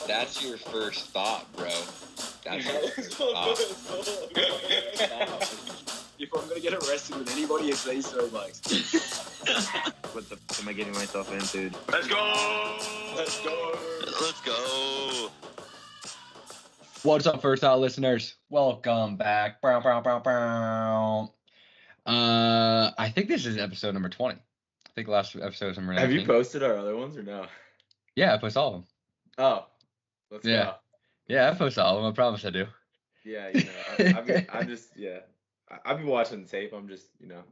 That's your first thought, bro. That's your first thought. If I'm gonna get arrested with anybody, it's these three blokes. What the f am I getting myself into? Let's go! Let's go. Let's go! What's up, First Out listeners? Welcome back. Bow, bow, bow, bow. I think this is episode number 20. I think last episode was number 19. Have you posted our other ones or no? Yeah, I post all of them. Oh, let's go. Yeah, I post all of them. I promise I do. Yeah, you know, I'm just, yeah. I've been watching the tape. I'm just, you know.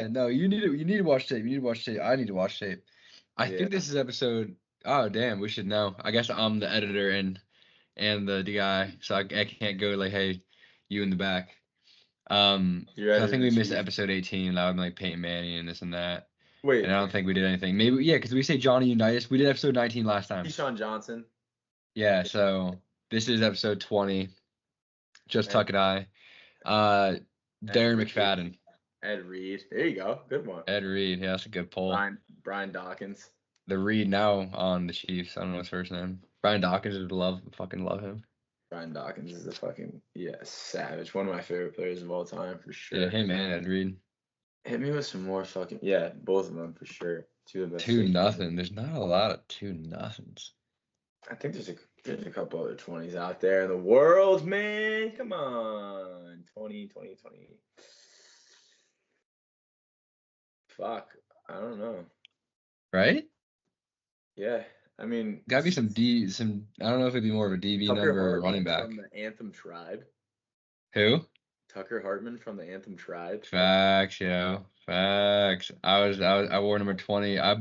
No, you need to watch tape. You need to watch tape. I need to watch tape. I think this is episode. Oh, damn, we should know. I guess I'm the editor and the guy, so I can't go like, hey, you in the back. I think we missed episode 18. That would be like Peyton Manning and this and that. Wait. And I don't think we did anything. Maybe, yeah, because we say Johnny Unitas. We did episode 19 last time. Keyshawn Johnson. Yeah, so this is episode 20. Just Tuck and I. Darren McFadden. Ed Reed. There you go. Good one. Ed Reed. Yeah, that's a good poll. Brian Dawkins. The Reed now on the Chiefs. I don't know his first name. Brian Dawkins would fucking love him. Brian Dawkins is a fucking savage. One of my favorite players of all time for sure. Yeah, him and Ed Reed. Hit me with some more fucking both of them for sure. Two of the best. 2-0. There's not a lot of 2-0s. I think there's a couple other 20s out there in the world, man. Come on. 20. Fuck. I don't know. Right? Yeah. I mean, gotta be some I don't know if it'd be more of a DB number or running back. From the Anthem Tribe. Who? Tucker Hartman from the Anthem Tribe. Facts, yo. Facts. I wore number 20. I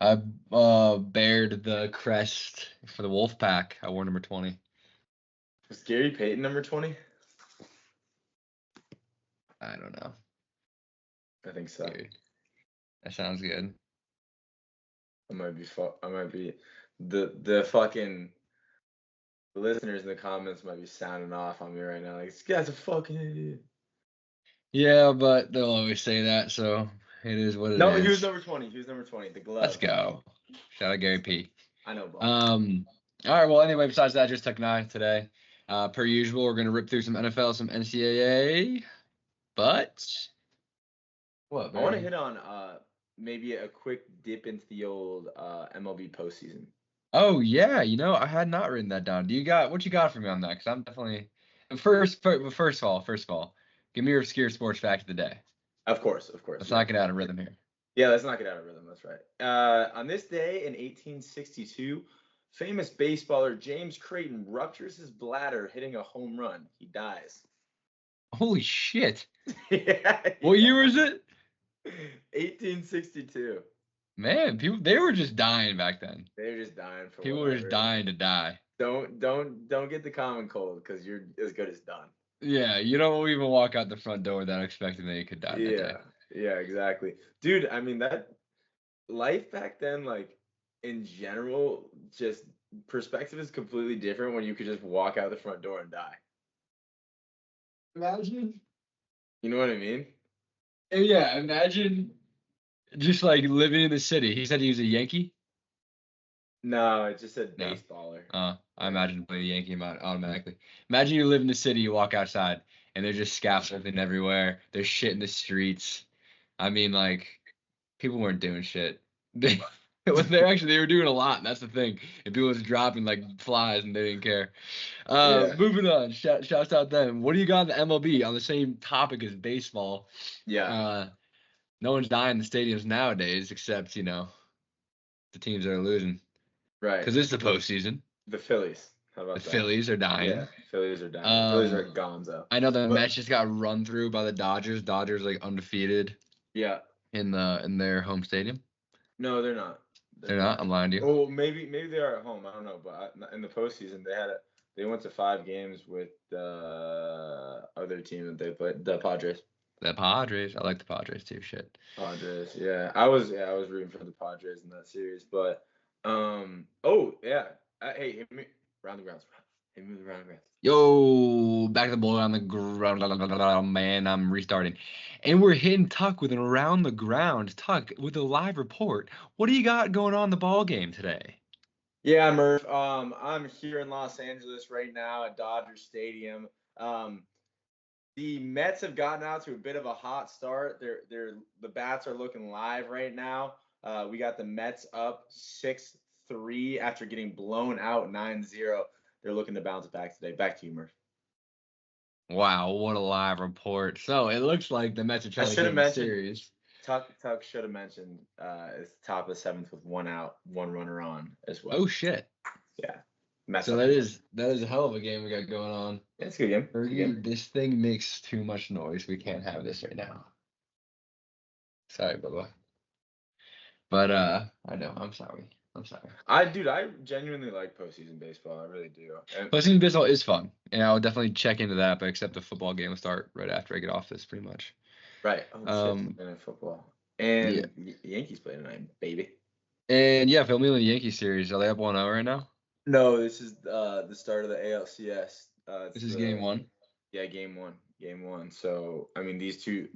bared the crest for the Wolfpack. I wore number 20. Was Gary Payton number 20? I don't know. I think so. Dude, that sounds good. I might be the fucking listeners in the comments might be sounding off on me right now. Like, this guy's a fucking idiot. Yeah, but they'll always say that, so it is what it is. No, he was number 20. The glove. Let's go. Shout out Gary P. I know, bro. All right, well, anyway, besides that, just Tuck and I today. Per usual, we're going to rip through some NFL, some NCAA, but what, I want to hit on maybe a quick dip into the old MLB postseason. Oh, yeah, I had not written that down. What you got for me on that? Because I'm definitely first of all, give me your obscure sports fact of the day. Of course. Let's not get out of rhythm here. Yeah, let's not get out of rhythm. That's right. On this day in 1862, famous baseballer James Creighton ruptures his bladder hitting a home run. He dies. Holy shit. Yeah. What year was it? 1862. Man, they were just dying back then. They were just dying for people were just dying to die. Don't get the common cold because you're as good as done. Yeah, you don't even walk out the front door without expecting that you could die that day. Yeah, exactly. Dude, I mean, that life back then, like, in general, just perspective is completely different when you could just walk out the front door and die. Imagine. You know what I mean? Yeah, imagine just, like, living in the city. He said he was a Yankee? No, it just said baseballer. I imagine playing a Yankee automatically. Imagine you live in the city, you walk outside, and there's just scaffolding everywhere. There's shit in the streets. I mean, like, people weren't doing shit. They were doing a lot, and that's the thing. And people was dropping like flies, and they didn't care. Moving on. Shouts out them. What do you got in the MLB on the same topic as baseball? Yeah. No one's dying in the stadiums nowadays, except the teams that are losing. Right. Because it's the postseason. The Phillies. How about that? Phillies are dying. Yeah, Phillies are dying. Phillies are gonzo. I know the Mets just got run through by the Dodgers. Dodgers like undefeated. Yeah. In their home stadium. No, they're not. They're not. I'm lying to you. Oh, maybe they are at home. I don't know, but in the postseason they went to 5 games with the other team that they played, the Padres. The Padres. I like the Padres too. Shit. Padres. Yeah, I was rooting for the Padres in that series, but hey, hit me around the grounds. Hit me around the grounds. Yo, back to the ball on the ground, man. I'm restarting, and we're hitting Tuck with an around the ground. Tuck with a live report. What do you got going on in the ball game today? Yeah, Murph. I'm here in Los Angeles right now at Dodger Stadium. The Mets have gotten out to a bit of a hot start. The bats are looking live right now. We got the Mets up 6-3 after getting blown out 9-0. They're looking to bounce back today. Back to you, Murph. Wow, what a live report. So it looks like the Mets are I trying to should get have in the mentioned. series. Tuck should have mentioned. It's top of the seventh with one out, one runner on as well. Oh shit. Yeah. Mets So up. that is a hell of a game we got going on. Yeah, it's a good game. Good Fergie, game. this thing makes too much noise. We can't have this right now. Sorry, Bubba. But I know. I'm sorry. I genuinely like postseason baseball. I really do. And Postseason baseball is fun, and I'll definitely check into that. But except the football game will start right after I get off this, pretty much. right. Oh shit. And football. And Yankees play tonight, baby. And yeah, Phil in the Yankee series. Are they up 1-0 right now? No, this is the start of the ALCS. This is game one. Yeah, game one. So I mean, these two,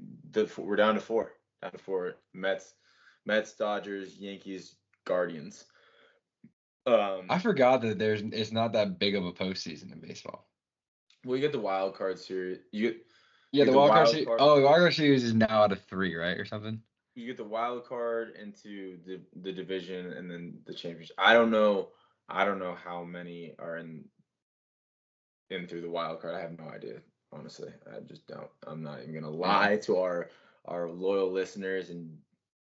we're down to four. Down to four. Mets, Dodgers, Yankees, Guardians. I forgot that it's not that big of a postseason in baseball. Well, you get the wild card series. The wild card series. Oh, the wild card series is now out of 3, right, or something. You get the wild card into the division and then the championship. I don't know how many are in through the wild card. I have no idea, honestly. I just don't. I'm not even gonna lie to our loyal listeners and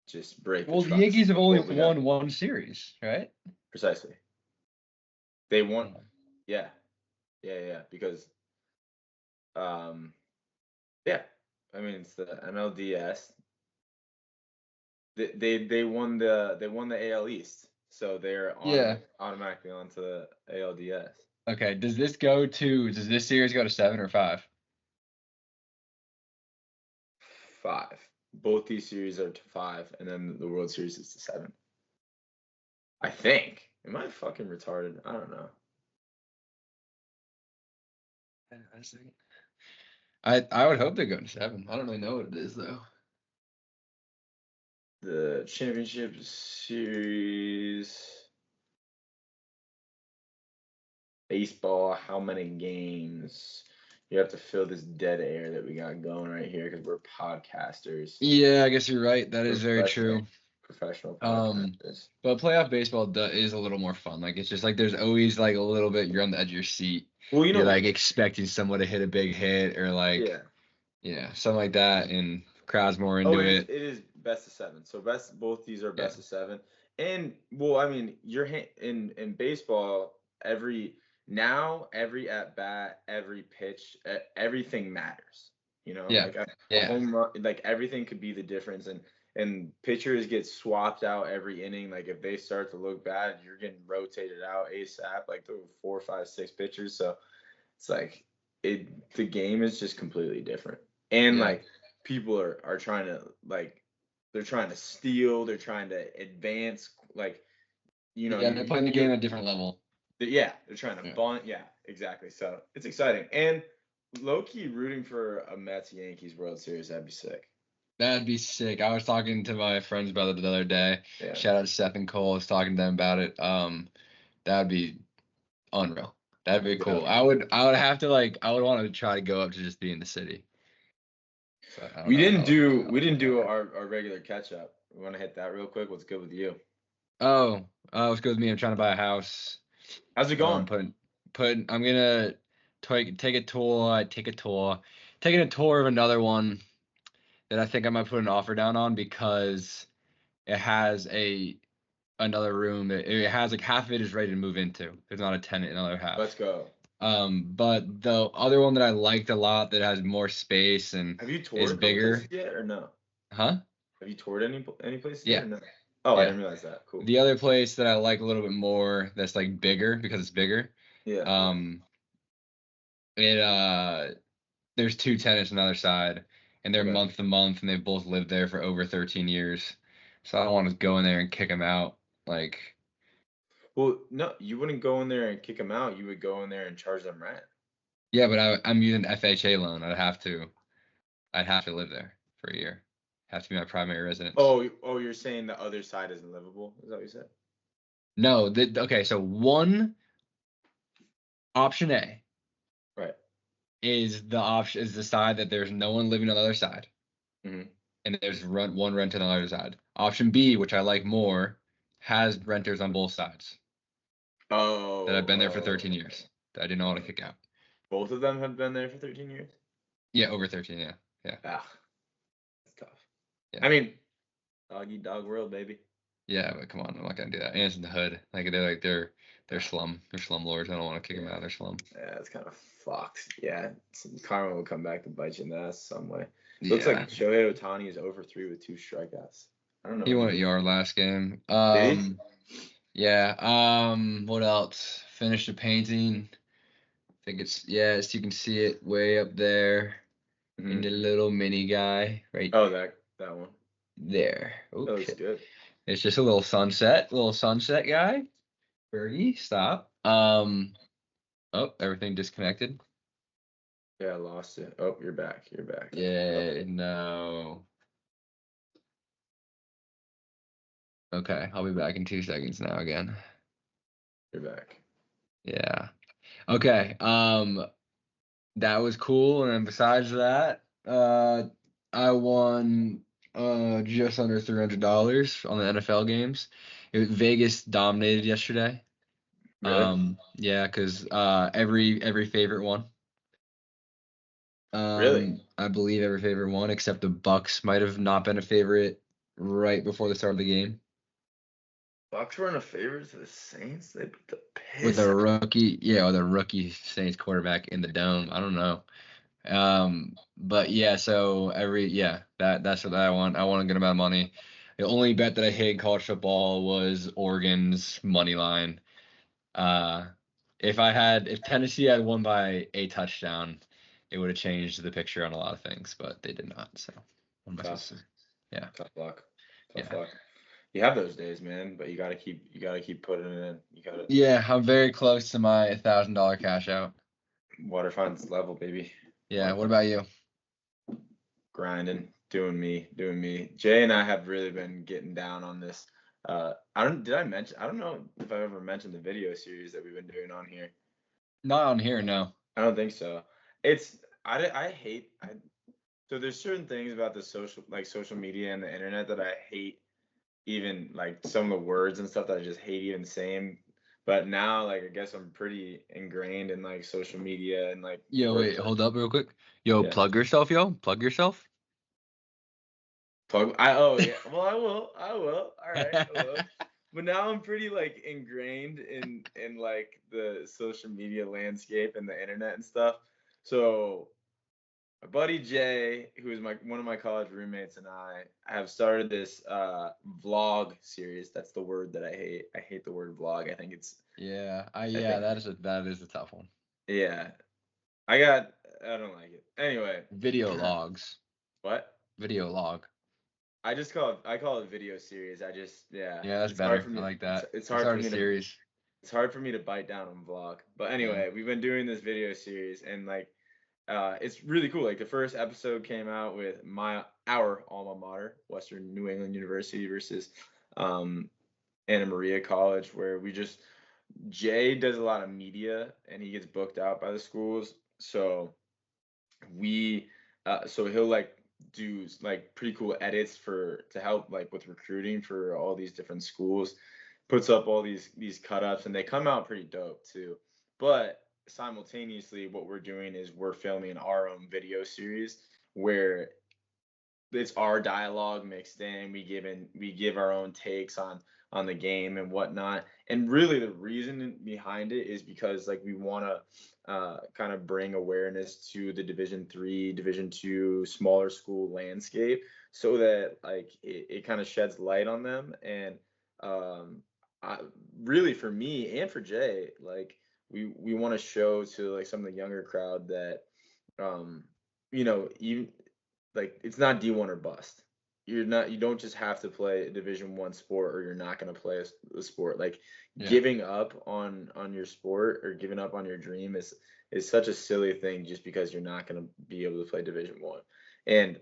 just break. Well, the Yankees have only won one series, right? Precisely. They won. Yeah. Because, yeah. I mean, it's the NLDS. They won the AL East, so they're automatically onto the ALDS. Okay. Does this series go to 7 or 5? 5. Both these series are to 5, and then the World Series is to 7. I think. Am I fucking retarded? I don't know. I would hope they go to 7. I don't really know what it is though. The championship series. Baseball, how many games? You have to fill this dead air that we got going right here because we're podcasters. Yeah, I guess you're right. That is very true. Professional podcasters. But playoff baseball is a little more fun. Like it's just like there's always like a little bit you're on the edge of your seat. Well, you're like expecting someone to hit a big hit or like something like that, and crowd's more into it. It is best of 7. So both these are best of 7. And well, I mean, you're in baseball every at bat, every pitch, everything matters. Like a home run, like everything could be the difference. And pitchers get swapped out every inning. Like if they start to look bad, you're getting rotated out ASAP. Like there were 4, 5, 6 pitchers. So it's like the game is just completely different. And like people are trying to they're trying to steal, they're trying to advance, like they're playing the game at a different level. They're trying to bunt. Yeah, exactly. So it's exciting. And low-key rooting for a Mets Yankees World Series, that'd be sick. That'd be sick. I was talking to my friends about it the other day. Shout out to Seth and Cole. I was talking to them about it. That'd be unreal. That'd be cool. I would have to I would want to try to go up to just be in the city. We didn't do our regular catch up. We want to hit that real quick. What's good with you? What's good with me? I'm trying to buy a house. How's it going? I'm gonna take a tour of another one that I think I might put an offer down on because it has another room that it has like half of it is ready to move into. There's not a tenant in the other half. Let's go. But the other one that I liked a lot that has more space and is bigger yet or no? Huh? Have you toured any place yet? Yeah. Or no? Oh, I didn't realize that. Cool. The other place that I like a little bit more that's like bigger because it's bigger. Yeah. There's 2 tenants on the other side, and they're month to month, and they've both lived there for over 13 years. So I don't want to go in there and kick them out. Well, no, you wouldn't go in there and kick them out. You would go in there and charge them rent. Yeah, but I'm using FHA loan. I'd have to live there for a year. Have to be my primary residence. Oh, you're saying the other side isn't livable? Is that what you said? No, okay, so option A Right. is the side that there's no one living on the other side, Mhm. and there's one renter on the other side. Option B, which I like more, has renters on both sides Oh. that have been there for 13 years that I didn't know how to kick out. Both of them have been there for 13 years? Yeah, over 13, yeah. Ah, that's tough. Yeah. I mean, dog eat dog world, baby. Yeah, but come on, I'm not gonna do that. And it's in the hood. Like they're slum lords. I don't want to kick them out of their slum. Yeah, it's kind of fucked. Yeah, karma will come back to bite you in the ass some way. Looks Yeah. like Shohei Ohtani is over 3 with 2 strikeouts. I don't know. He won at yard last game. Did he? Yeah. What else? Finished the painting. I think as you can see it way up there in the little mini guy right Oh, that one. there. That looks Okay. good. It's just a little sunset guy. Birdie, stop. Oh, everything disconnected. Yeah, I lost it. Oh, you're back. You're back. Yeah, no. Okay, I'll be back in 2 seconds now again. You're back. Yeah. Okay. That was cool, and then besides that, I won just under $300 on the NFL games. Vegas dominated yesterday. Really? Yeah, because every favorite won. Really? I believe every favorite won, except the Bucks might have not been a favorite right before the start of the game. Bucks weren't a favorite to the Saints. They beat the piss. With a rookie Saints quarterback in the dome. I don't know. But yeah, so that's what I want. I want a good amount of money. The only bet that I hit in college football was Oregon's money line. If Tennessee had won by a touchdown, it would have changed the picture on a lot of things, but they did not. So what am I supposed to? Yeah. Tough luck. Tough Yeah. luck. You have those days, man, but you gotta keep putting it in. You gotta. Yeah, I'm very close to my $1,000 cash out. Water finds level, baby. Yeah. What about you? Grinding, doing me. Jay and I have really been getting down on this. I don't know if I've ever mentioned the video series that we've been doing on here. Not on here, no. I don't think so. I hate so there's certain things about the social media and the internet that I hate, even like some of the words and stuff that I just hate even saying. But now, like, I guess I'm pretty ingrained in like social media and like. Yo, wait, hold up real quick. Yo, Yeah. plug yourself, yo. Plug yourself. Yeah. Well, I will. All right. I will. But now I'm pretty like ingrained in like the social media landscape and the internet and stuff. So my buddy Jay, who is one of my college roommates, and I have started this vlog series. That's the word that I hate. I hate the word vlog. I think it's That is a tough one. yeah. I don't like it. Anyway. Video logs. What? Video log. I call it video series. Yeah, that's better. I like that. It's hard for me series. It's hard for me to bite down on vlog. But anyway, we've been doing this video series, and like it's really cool. Like the first episode came out with our alma mater, Western New England University versus Anna Maria College, where Jay does a lot of media and he gets booked out by the schools. So he'll like do like pretty cool edits to help like with recruiting for all these different schools, puts up all these cut ups, and they come out pretty dope too. But simultaneously, what we're doing is we're filming our own video series where it's our dialogue mixed in. We give our own takes on the game and whatnot. And really, the reason behind it is because like we want to kind of bring awareness to the Division III, Division II, smaller school landscape, so that like it kind of sheds light on them. And really for me and for Jay, like we want to show to like some of the younger crowd that even like it's not D1 or bust. You don't just have to play a Division I sport or you're not going to play a sport. Like giving up on your sport or giving up on your dream is such a silly thing just because you're not going to be able to play Division I. And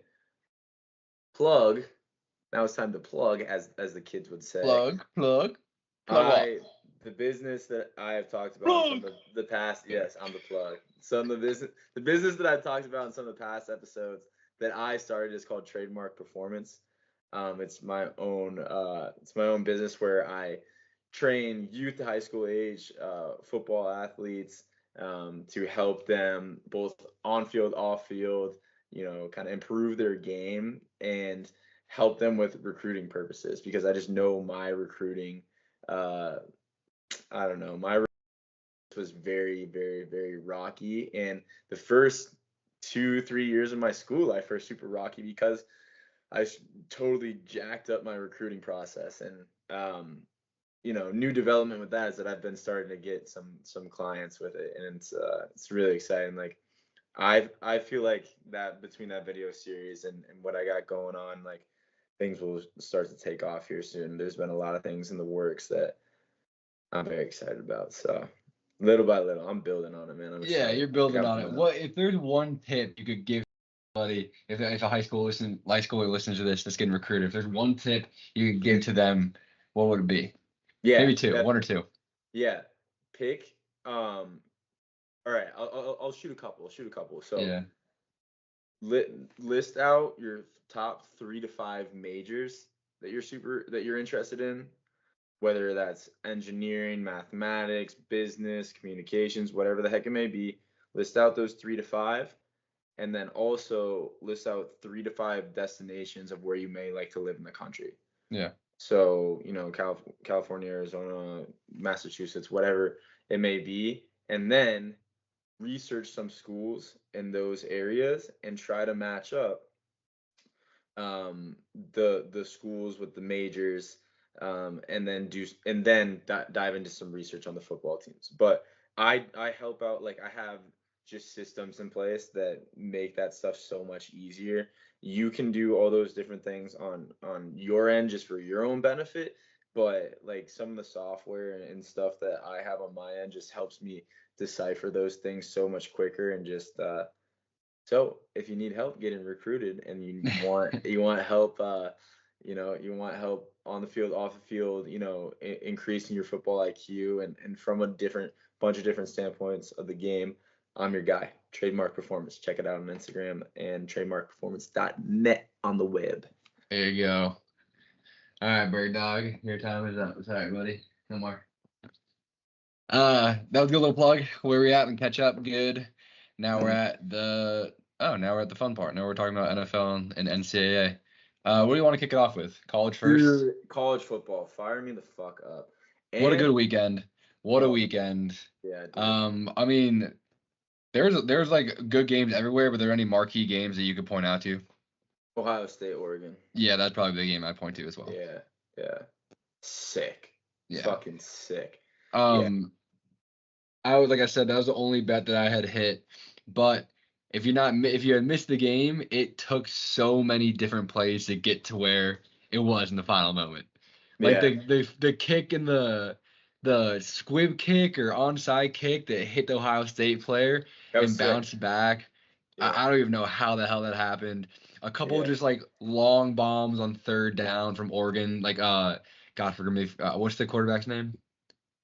now it's time to plug, as the kids would say. Plug. Plug what? The business that I have talked about in some of the past, yes, I'm the plug. Some of the business that I've talked about in some of the past episodes that I started is called Trademark Performance. It's my own business where I train youth to high school age football athletes to help them both on field, off field, kind of improve their game and help them with recruiting purposes, because I just know my recruiting, I don't know, my was very, very, very rocky. And the first 2-3 years of my school life were super rocky because I totally jacked up my recruiting process. And new development with that is that I've been starting to get some clients with it, and it's really exciting. Like I feel like that between that video series and what I got going on, like things will start to take off here soon. There's been a lot of things in the works that I'm very excited about. So little by little, I'm building on it, man. I'm excited. You're building on it. What if there's one tip you could give somebody, if a high schooler listens to this that's getting recruited, if there's one tip you could give to them, what would it be? Yeah, maybe two, one or two. Yeah, pick. All right, I'll shoot a couple. So yeah, list out your top 3 to 5 majors that you're interested in, whether that's engineering, mathematics, business, communications, whatever the heck it may be. List out those 3 to 5, and then also list out 3 to 5 destinations of where you may like to live in the country. Yeah. So, California, Arizona, Massachusetts, whatever it may be, and then research some schools in those areas and try to match up the schools with the majors, and then dive into some research on the football teams. But I help out, like I have just systems in place that make that stuff so much easier. You can do all those different things on your end just for your own benefit, but like some of the software and stuff that I have on my end just helps me decipher those things so much quicker. And just so if you need help getting recruited and you want help, you want help on the field, off the field, increasing your football IQ and from a bunch of different standpoints of the game, I'm your guy. Trademark Performance. Check it out on Instagram and trademarkperformance.net on the web. There you go. All right, Bird Dog, your time is up. Sorry, buddy. No more. That was a good little plug. Where we at and catch up. Good. Now we're at the fun part. Now we're talking about NFL and NCAA. What do you want to kick it off with? College first? Dude, college football. Fire me the fuck up. What a good weekend. What a weekend. Yeah, dude. I mean, there's like good games everywhere, but are there any marquee games that you could point out to? Ohio State, Oregon. Yeah, that's probably the game I point to as well. Yeah. Sick. Yeah. Fucking sick. Like I said, that was the only bet that I had hit. But if you had missed the game, it took so many different plays to get to where it was in the final moment. Like the kick and the squib kick or onside kick that hit the Ohio State player and bounced back. Yeah. I don't even know how the hell that happened. A couple of just like long bombs on third down from Oregon. Like God forgive me. What's the quarterback's name?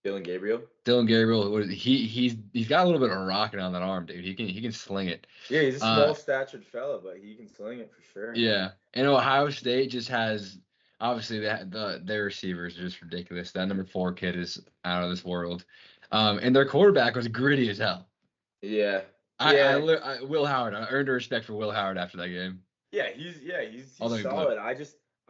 Dillon Gabriel. He's got a little bit of rocket on that arm, dude. He can sling it. Yeah, he's a small statured fella, but he can sling it for sure. Yeah, and Ohio State just has obviously their receivers are just ridiculous. That number 4 kid is out of this world, and their quarterback was gritty as hell. Yeah. Will Howard. I earned a respect for Will Howard after that game. Yeah, he's solid.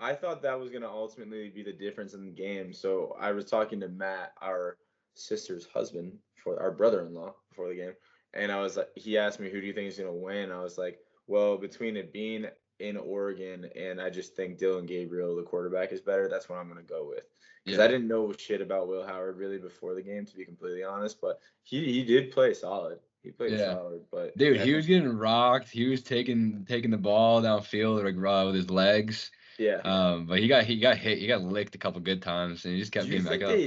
I thought that was gonna ultimately be the difference in the game. So I was talking to Matt, our sister's husband, for our brother-in-law, before the game, and I was like, he asked me, who do you think is gonna win? I was like, well, between it being in Oregon and I just think Dillon Gabriel, the quarterback, is better, that's what I'm gonna go with. Because I didn't know shit about Will Howard really before the game, to be completely honest, but he did play solid. He played solid, but dude, he was getting rocked. He was taking the ball downfield like with his legs. Yeah. But he got hit. He got licked a couple good times, and he just kept getting back up.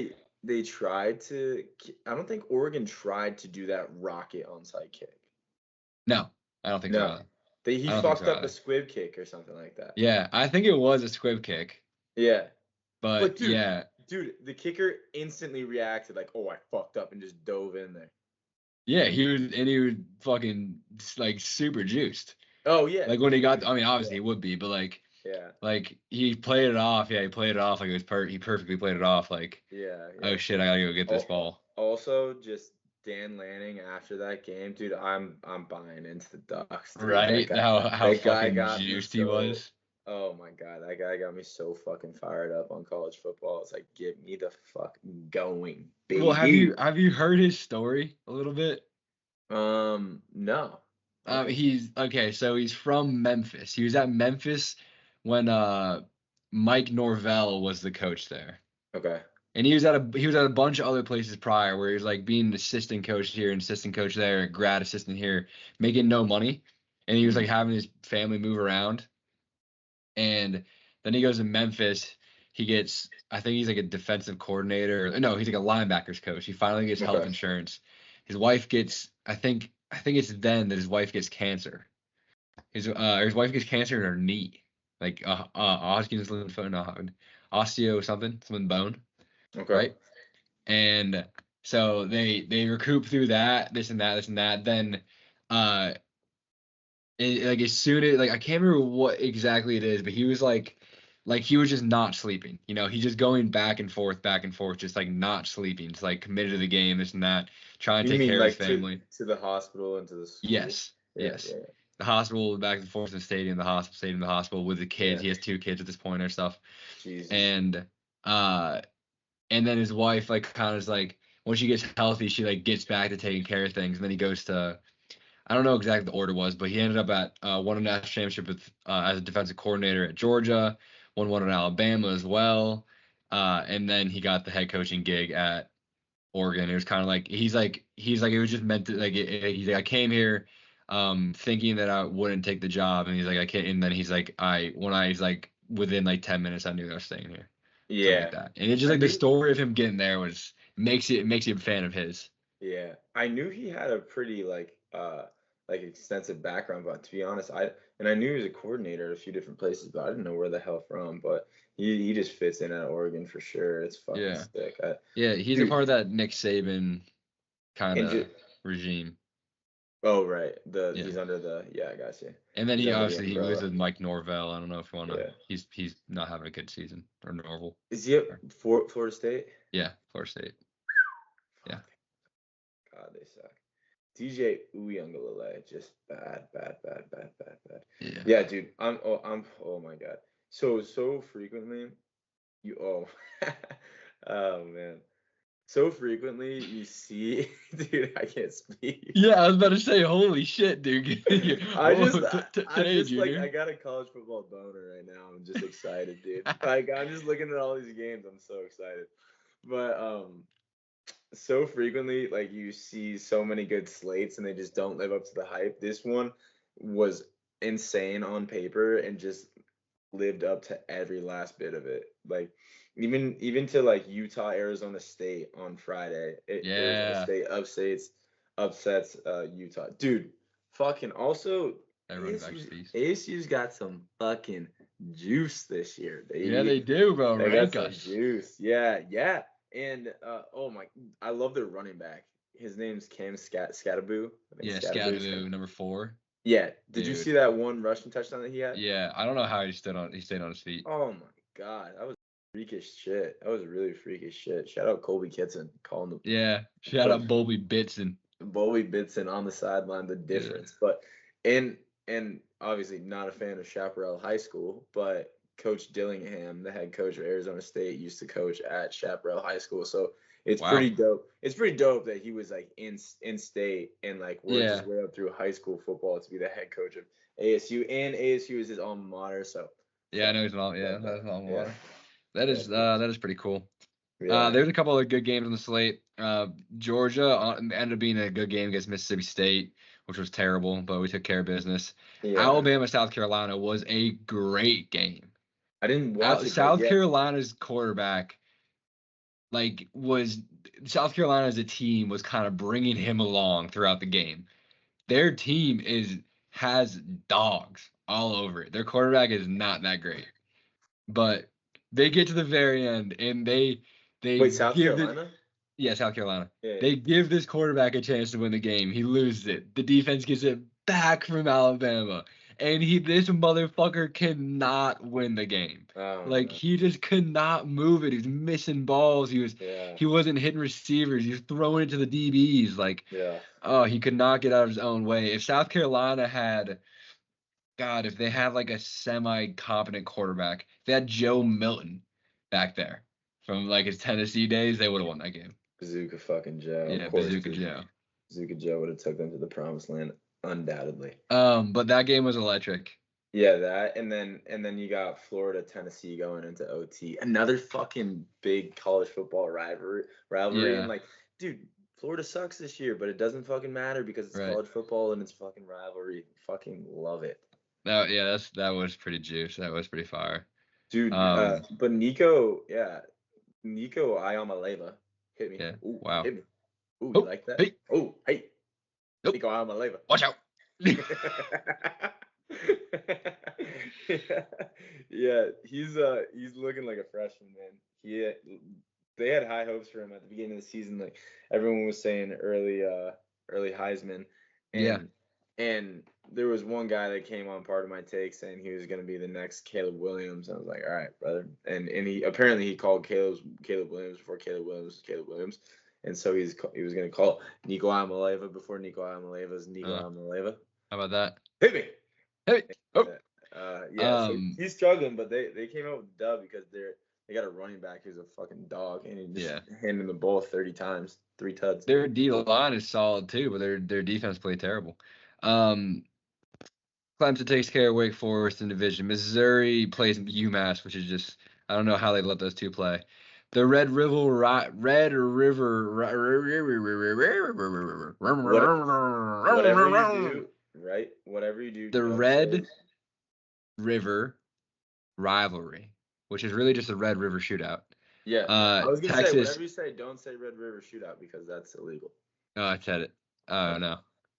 They tried to. I don't think Oregon tried to do that rocket onside kick. No, I don't think so. He fucked up a squib kick or something like that. Yeah, I think it was a squib kick. Yeah. But dude, dude, the kicker instantly reacted like, "Oh, I fucked up," and just dove in there. Yeah, he was fucking like super juiced. Oh yeah. Like when he got, I mean, Yeah. obviously he would be, but Yeah. like he played it off. Yeah, he played it off like it was he perfectly played it off. Like, Yeah. oh shit, I gotta go get this Al- ball. Also, just Dan Lanning after that game, dude. I'm buying into the Ducks, dude. Right? How That guy fucking got me juiced he so. was. Oh my god, that guy got me so fucking fired up on college football. It's like, get me the fuck going, baby. Well, have you heard his story a little bit? No. Okay. He's okay. So he's from Memphis. He was at Memphis when Mike Norvell was the coach there. Okay. And he was at a bunch of other places prior where he was like being an assistant coach here and assistant coach there, grad assistant here, making no money. And he was like having his family move around. And then he goes to Memphis. He gets, I think he's like a defensive coordinator. No, he's like a linebackers coach. He finally gets health Okay. insurance. His wife gets, I think it's then that his wife gets cancer. His wife gets cancer in her knee, like Hodgkin's lymphoma, no, osteo something bone, Okay. right? And so they recoup through that, this and that. Then, like as soon as, like, I can't remember what exactly it is, but he was like he was just not sleeping. You know, he's just going back and forth, just like not sleeping, just like committed to the game, this and that, trying to You take mean care of his like family. to the hospital and to the school? Yes, Yeah, yes. yeah, The hospital, back and forth to the stadium, the hospital with the kids. Yeah. He has 2 kids at this point or stuff. Jesus. And then his wife like kind of is like, when she gets healthy, she like gets back to taking care of things. And then he goes to, I don't know exactly what the order was, but he ended up at won a national championship with as a defensive coordinator at Georgia, won one in Alabama as well. And then he got the head coaching gig at Oregon. It was kind of like he's like it was just meant to like he's like, I came here thinking that I wouldn't take the job, and he's like, I can't. And then he's like, he's like, within like 10 minutes I knew I was staying here. Something Yeah. like that. And it's just like the story of him getting there was makes you a fan of his. Yeah. I knew he had a pretty like extensive background, but to be honest, I knew he was a coordinator at a few different places, but I didn't know where the hell from. But he just fits in at Oregon for sure. It's fucking Yeah. sick. Yeah, he's a Dude. part of that Nick Saban kind And of ju- regime. Oh right. Yeah. He's under the I got you. And then He's he under the obviously he was umbrella. with Mike Norvell. I don't know if you want to. Yeah. He's not having a good season or Norvell. Is he at Florida State? Yeah, Florida State. Yeah. God, they suck. DJ Uyunglele, just bad. Yeah. Yeah, dude. Oh my God. So frequently oh man. So frequently you see dude, I can't speak. Yeah, I was about to say, holy shit, dude. I just Today, Junior. like I got a college football boner right now. I'm just excited, dude. Like I'm just looking at all these games. I'm so excited. But so frequently like you see so many good slates and they just don't live up to the hype. This one was insane on paper and just lived up to every last bit of it. Like even to like Utah, Arizona State on Friday. Arizona State upsets Utah. Dude, fucking also ASU's got some fucking juice this year, baby. Yeah, they do, bro. They Rank got us. some juice. Yeah. And oh my, I love their running back. His name's Cam Skataboo. Yeah, Skataboo, number 4. Yeah. Did you Dude. see that one rushing touchdown that he had? Yeah, I don't know how he stayed on his feet. Oh my God, that was freakish shit. That was really freakish shit. Shout out Colby Kitson calling the Shout out Bobby Bitson. Bobby Bitson on the sideline, the difference. Yeah. But and obviously not a fan of Chaparral High School, but Coach Dillingham, the head coach of Arizona State, used to coach at Chaparral High School. So it's pretty dope. It's pretty dope that he was like in state and like worked his way up through high school football to be the head coach of ASU, and ASU is his alma mater. So yeah, I know he's not. Yeah, that's alma mater. That is pretty cool. Yeah. There's a couple of good games on the slate. Georgia ended up being a good game against Mississippi State, which was terrible, but we took care of business. Yeah. Alabama, South Carolina was a great game. I didn't watch it. South Carolina's quarterback, South Carolina as a team was kind of bringing him along throughout the game. Their team has dogs all over it. Their quarterback is not that great, but they get to the very end and they They Wait, South give it. Carolina? Yeah, South Carolina. Yeah. They give this quarterback a chance to win the game. He loses it. The defense gets it back from Alabama. And this motherfucker cannot win the game. Oh, Like, no. he just could not move it. He was missing balls. Yeah. He wasn't hitting receivers. He was throwing it to the DBs. Like, Yeah. oh, he could not get out of his own way. If South Carolina had, God, if they had like a semi-competent quarterback, if they had Joe Milton back there from like his Tennessee days, they would have won that game. Bazooka fucking Joe. Yeah, Of course, Bazooka dude. Joe. Bazooka Joe would have took them to the promised land, undoubtedly. But that game was electric. Yeah, that and then you got Florida, Tennessee going into OT. Another fucking big college football rivalry. Yeah. And like, dude, Florida sucks this year, but it doesn't fucking matter because it's Right. college football and it's fucking rivalry. Fucking love it. No, yeah, that was pretty juice. That was pretty fire. Dude, but Nico Ayamaleva hit me. Yeah. Ooh, Wow. hit me. Ooh, Oh, you like that? hey. Oh, hey. Nope. Nico Ayamaleva. Watch out. Yeah, he's looking like a freshman, man. They had high hopes for him at the beginning of the season. Like everyone was saying early Heisman. And there was one guy that came on part of my take saying he was gonna be the next Caleb Williams. I was like, all right, brother. And he called Caleb Williams before Caleb Williams was Caleb Williams. And so he was gonna call Nico Ayamaleva before Nico Ayamaleva Nico Ayamaleva. How about that? Hit me. Hey. Oh. So he's struggling, but they came out with a dub because they got a running back who's a fucking dog, and he just handed him the ball 30 times, 3 tuds. Their D line is solid too, but their defense played terrible. Clemson takes care of Wake Forest in division. Missouri plays UMass, which is just, I don't know how they let those two play. The Red River, whatever you do. The Red River rivalry, which is really just a Red River shootout. Yeah, I was gonna Texas, say whatever you say, don't say Red River shootout because that's illegal. Oh, I said it. Oh no.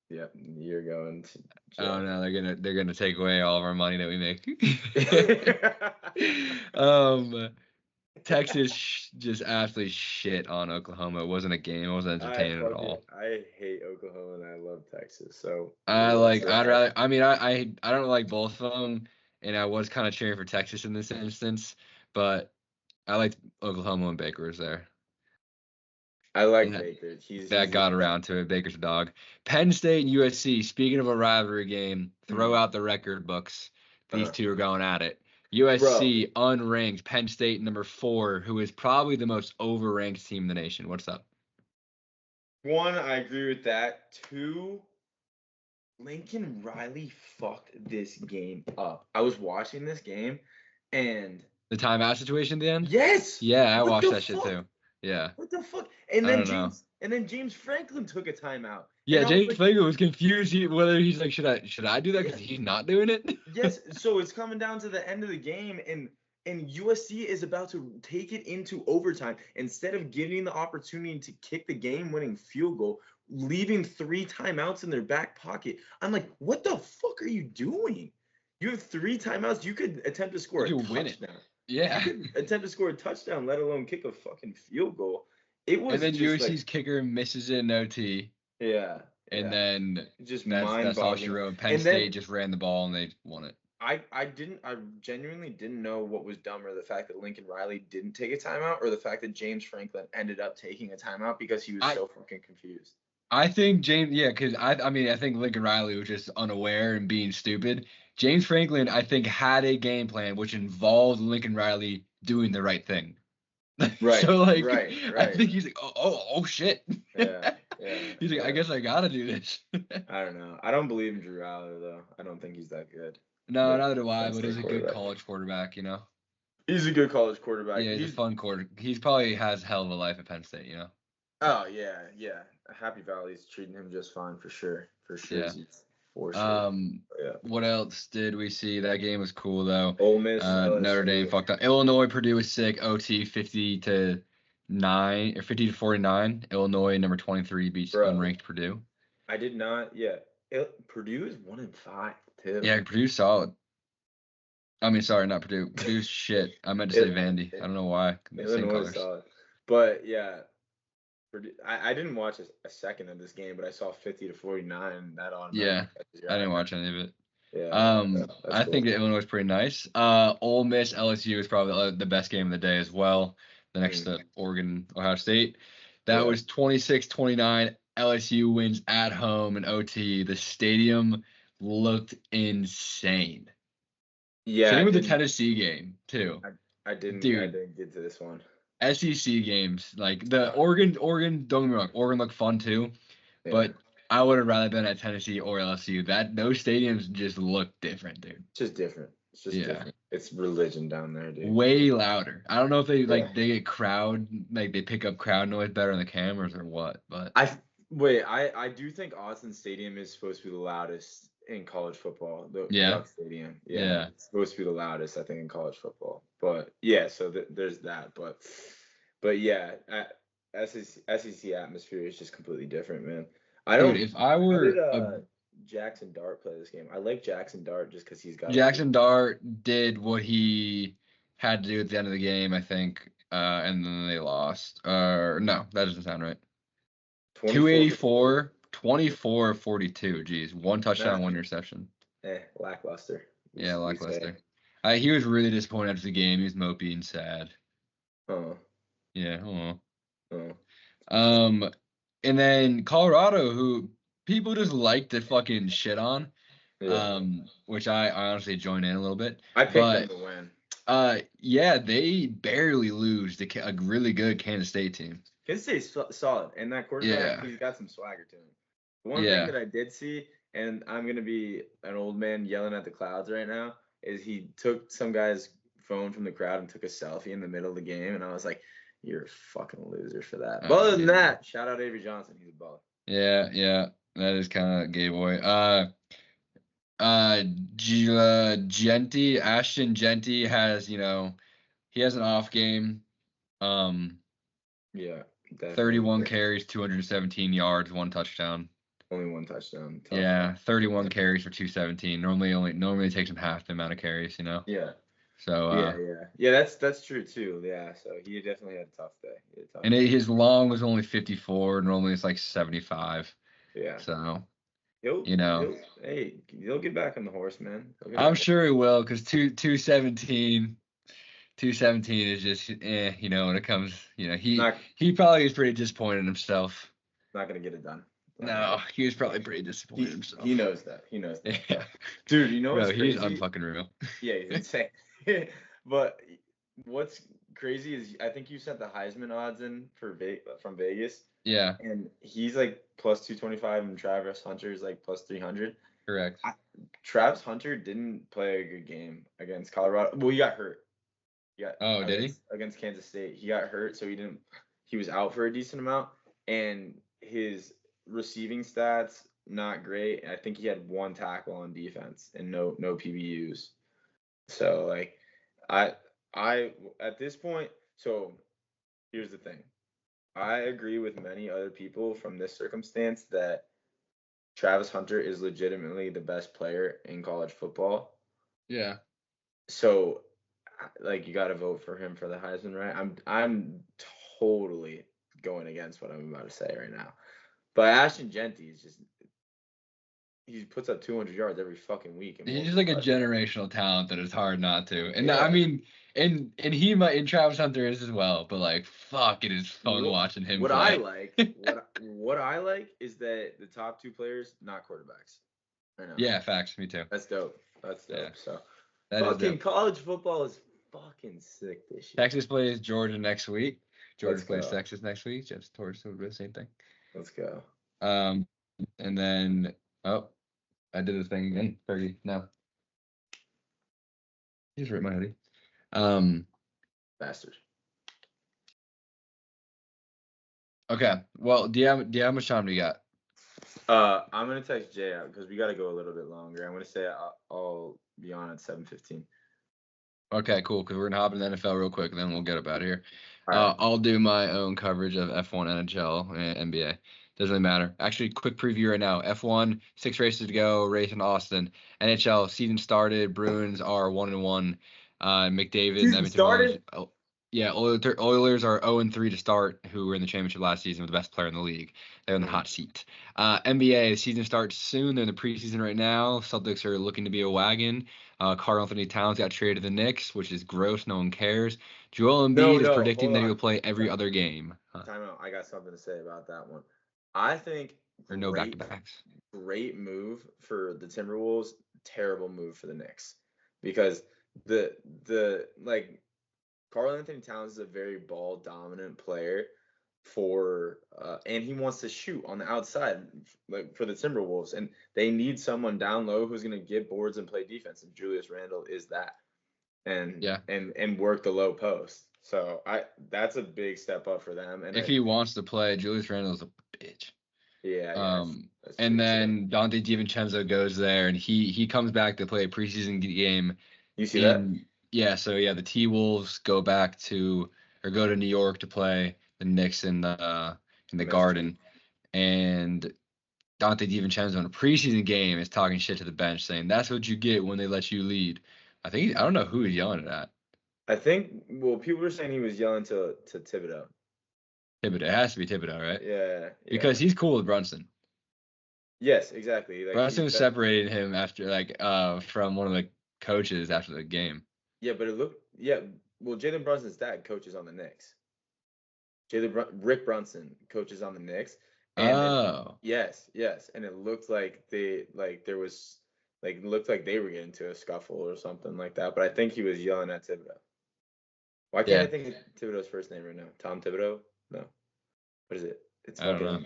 Yeah, you're going to jail. Oh no, they're gonna take away all of our money that we make. Texas just absolutely shit on Oklahoma. It wasn't a game. It wasn't entertaining at all. I hate Oklahoma and I love Texas. So I don't like both of them, and I was kind of cheering for Texas in this instance, but I liked Oklahoma when Baker was there. I like Baker. That got around to it. Baker's a dog. Penn State and USC, speaking of a rivalry game, throw out the record books. These two are going at it. USC unranked, Penn State number 4, who is probably the most overranked team in the nation. What's up? 1, I agree with that. 2, Lincoln Riley fucked this game up. I was watching this game and the timeout situation at the end? Yes. Yeah, I watched that shit too. Yeah. What the fuck? And then James Franklin took a timeout. Yeah, James Franklin was confused whether he's like, should I do that because he's not doing it? Yes. So it's coming down to the end of the game, and USC is about to take it into overtime. Instead of giving the opportunity to kick the game-winning field goal, leaving 3 timeouts in their back pocket. I'm like, what the fuck are you doing? You have 3 timeouts. You could attempt to score a touchdown. Yeah. You could attempt to score a touchdown, let alone kick a fucking field goal. It was. And then USC's kicker misses it in OT. Yeah. And then just that's all she wrote. Penn State just ran the ball and they won it. I genuinely didn't know what was dumber, the fact that Lincoln Riley didn't take a timeout or the fact that James Franklin ended up taking a timeout because he was so fucking confused. I think because I think Lincoln Riley was just unaware and being stupid. James Franklin, I think, had a game plan which involved Lincoln Riley doing the right thing. Right. So right. I think he's like, oh shit. Yeah. He's like, I guess I gotta do this. I don't know. I don't believe in Drew Aller though. I don't think he's that good. No, neither do I. But he's a good college quarterback, you know. He's a good college quarterback. Yeah, he's a fun quarterback. He's probably has a hell of a life at Penn State, you know. Oh yeah. Happy Valley's treating him just fine for sure. Yeah. For sure. What else did we see? That game was cool though. Ole Miss, Notre Dame fucked up. Illinois, Purdue was sick. OT 50-9 or 50-49. Illinois number 23 beats unranked Purdue. I did not. Yeah, Purdue is 1-5 too. Yeah, Purdue's solid. I mean, sorry, not Purdue. Purdue's shit. I meant to say Vandy. I don't know why. Illinois is solid. But yeah, I didn't watch a second of this game, but I saw 50-49. That automatically Yeah, catches your I eye, didn't man. watch any of it. Yeah, that's I cool. think that Illinois was pretty nice. Ole Miss LSU is probably the best game of the day as well. The next to Oregon Ohio State. That Yeah. was 26-29. LSU wins at home in OT. The stadium looked insane. Yeah, Same with the Tennessee game too. I didn't Dude. get to this one. SEC games, like the Oregon, don't get me wrong, Oregon looked fun too, Yeah. but I would have rather been at Tennessee or LSU. Those stadiums just look different, dude. It's just different. It's just different. It's religion down there, dude. Way louder. I don't know if they they get crowd, like they pick up crowd noise better on the cameras or what, but I do think Austin Stadium is supposed to be the loudest in college football. The Duck Stadium. Yeah. It's supposed to be the loudest, I think, in college football. But yeah, so there's that. But yeah, SEC atmosphere is just completely different, man. Dude, if I were how did Jackson Dart play this game? I like Jackson Dart just because he's got Jackson Dart did what he had to do at the end of the game, I think, and then they lost. No, that doesn't sound right. 284, 24 42. Geez, one touchdown, one interception. Lackluster. Yeah, lackluster. He was really disappointed after the game. He was mopey and sad. Oh. Yeah. And then Colorado, who people just like to fucking shit on. Yeah. Which I honestly join in a little bit. I picked them to win. Yeah, they barely lose to a really good Kansas State team. Kansas State's solid, and that quarterback, he's got some swagger to him. One thing that I did see, and I'm gonna be an old man yelling at the clouds right now, is he took some guy's phone from the crowd and took a selfie in the middle of the game, and I was like, "You're a fucking loser for that." But other than that, shout out Avery Johnson, he's a baller. Yeah, that is kind of gay boy. Ashton Genty has, he has an off game. Yeah. Definitely. 31 carries, 217 yards, one touchdown. Only one touchdown. Yeah, 31 carries for 217. Normally it takes him half the amount of carries, Yeah. So yeah, that's true too. Yeah, so he definitely had a tough day. His long was only 54. Normally it's like 75. Yeah. So he'll get back on the horse, man. I'm sure he will, because 217 is just when it comes, he probably is pretty disappointed in himself. Not gonna get it done. No, he was probably pretty disappointed in himself. He knows that. Yeah. Dude, what's crazy? He's unfucking real. Yeah, he's insane. But what's crazy is I think you sent the Heisman odds in from Vegas. Yeah. And he's like plus 225 and Travis Hunter is like plus 300. Correct. Travis Hunter didn't play a good game against Colorado. Well, he got hurt. Did he? Against Kansas State. He got hurt, so he was out for a decent amount. And his receiving stats, not great. I think he had one tackle on defense and no PBUs. So like I at this point, so here's the thing. I agree with many other people from this circumstance that Travis Hunter is legitimately the best player in college football. Yeah. So like you got to vote for him for the Heisman, right? I'm totally going against what I'm about to say right now. But Ashton Genty is just he puts up 200 yards every fucking week. He's just like a generational talent that is hard not to. And I mean, and he might, and Travis Hunter is as well. But like, fuck, it is fun watching him. What I like is that the top two players not quarterbacks. I know. Yeah, facts. Me too. That's dope. Yeah. So that fucking college football is fucking sick this year. Texas plays Georgia next week. Georgia plays Texas next week. Just towards the same thing. Let's go. And then I did the thing again. Fergie, no. He just ripped my hoodie. Bastard. Okay. Well, do you have how much time do you got? I'm gonna text Jay out because we gotta go a little bit longer. I'm gonna say I'll be on at 7:15. Okay, cool. Because we're gonna hop into the NFL real quick, and then we'll get up out of here. Right. I'll do my own coverage of F1, NHL, and NBA. Doesn't really matter. Actually, quick preview right now. F1, 6 races to go. Race in Austin. NHL season started. Bruins are 1-1. McDavid. Season started? Yeah, Oilers are 0-3 to start, who were in the championship last season with the best player in the league. They're in the hot seat. NBA, the season starts soon. They're in the preseason right now. Celtics are looking to be a wagon. Karl Anthony Towns got traded to the Knicks, which is gross. No one cares. Joel Embiid is predicting hold that he'll on. play every other game. Time out. I got something to say about that one. I think Or no back-to-backs. great move for the Timberwolves, terrible move for the Knicks. Because the like Karl Anthony Towns is a very ball dominant player and he wants to shoot on the outside like for the Timberwolves, and they need someone down low who's going to get boards and play defense, and Julius Randle is that. And Yeah. and work the low post. So that's a big step up for them. And If he wants to play, Julius Randle's a bitch. yeah, that's and true. then Dante DiVincenzo goes there, and he comes back to play a preseason game. You see that? Yeah, so yeah, the T-Wolves go to New York to play the Knicks in the Garden, and Dante DiVincenzo in a preseason game is talking shit to the bench, saying that's what you get when they let you lead. I don't know who he's yelling at. I think people were saying he was yelling to Thibodeau. Thibodeau. It has to be Thibodeau, right? Yeah. Because he's cool with Brunson. Yes, exactly. Like Brunson separated him after from one of the coaches after the game. Yeah, but well, Jalen Brunson's dad coaches on the Knicks. Rick Brunson coaches on the Knicks. And yes, and it looked like they looked like they were getting into a scuffle or something like that. But I think he was yelling at Thibodeau. Why can't I think of Thibodeau's first name right now? Tom Thibodeau? No. What is it? It's I don't know.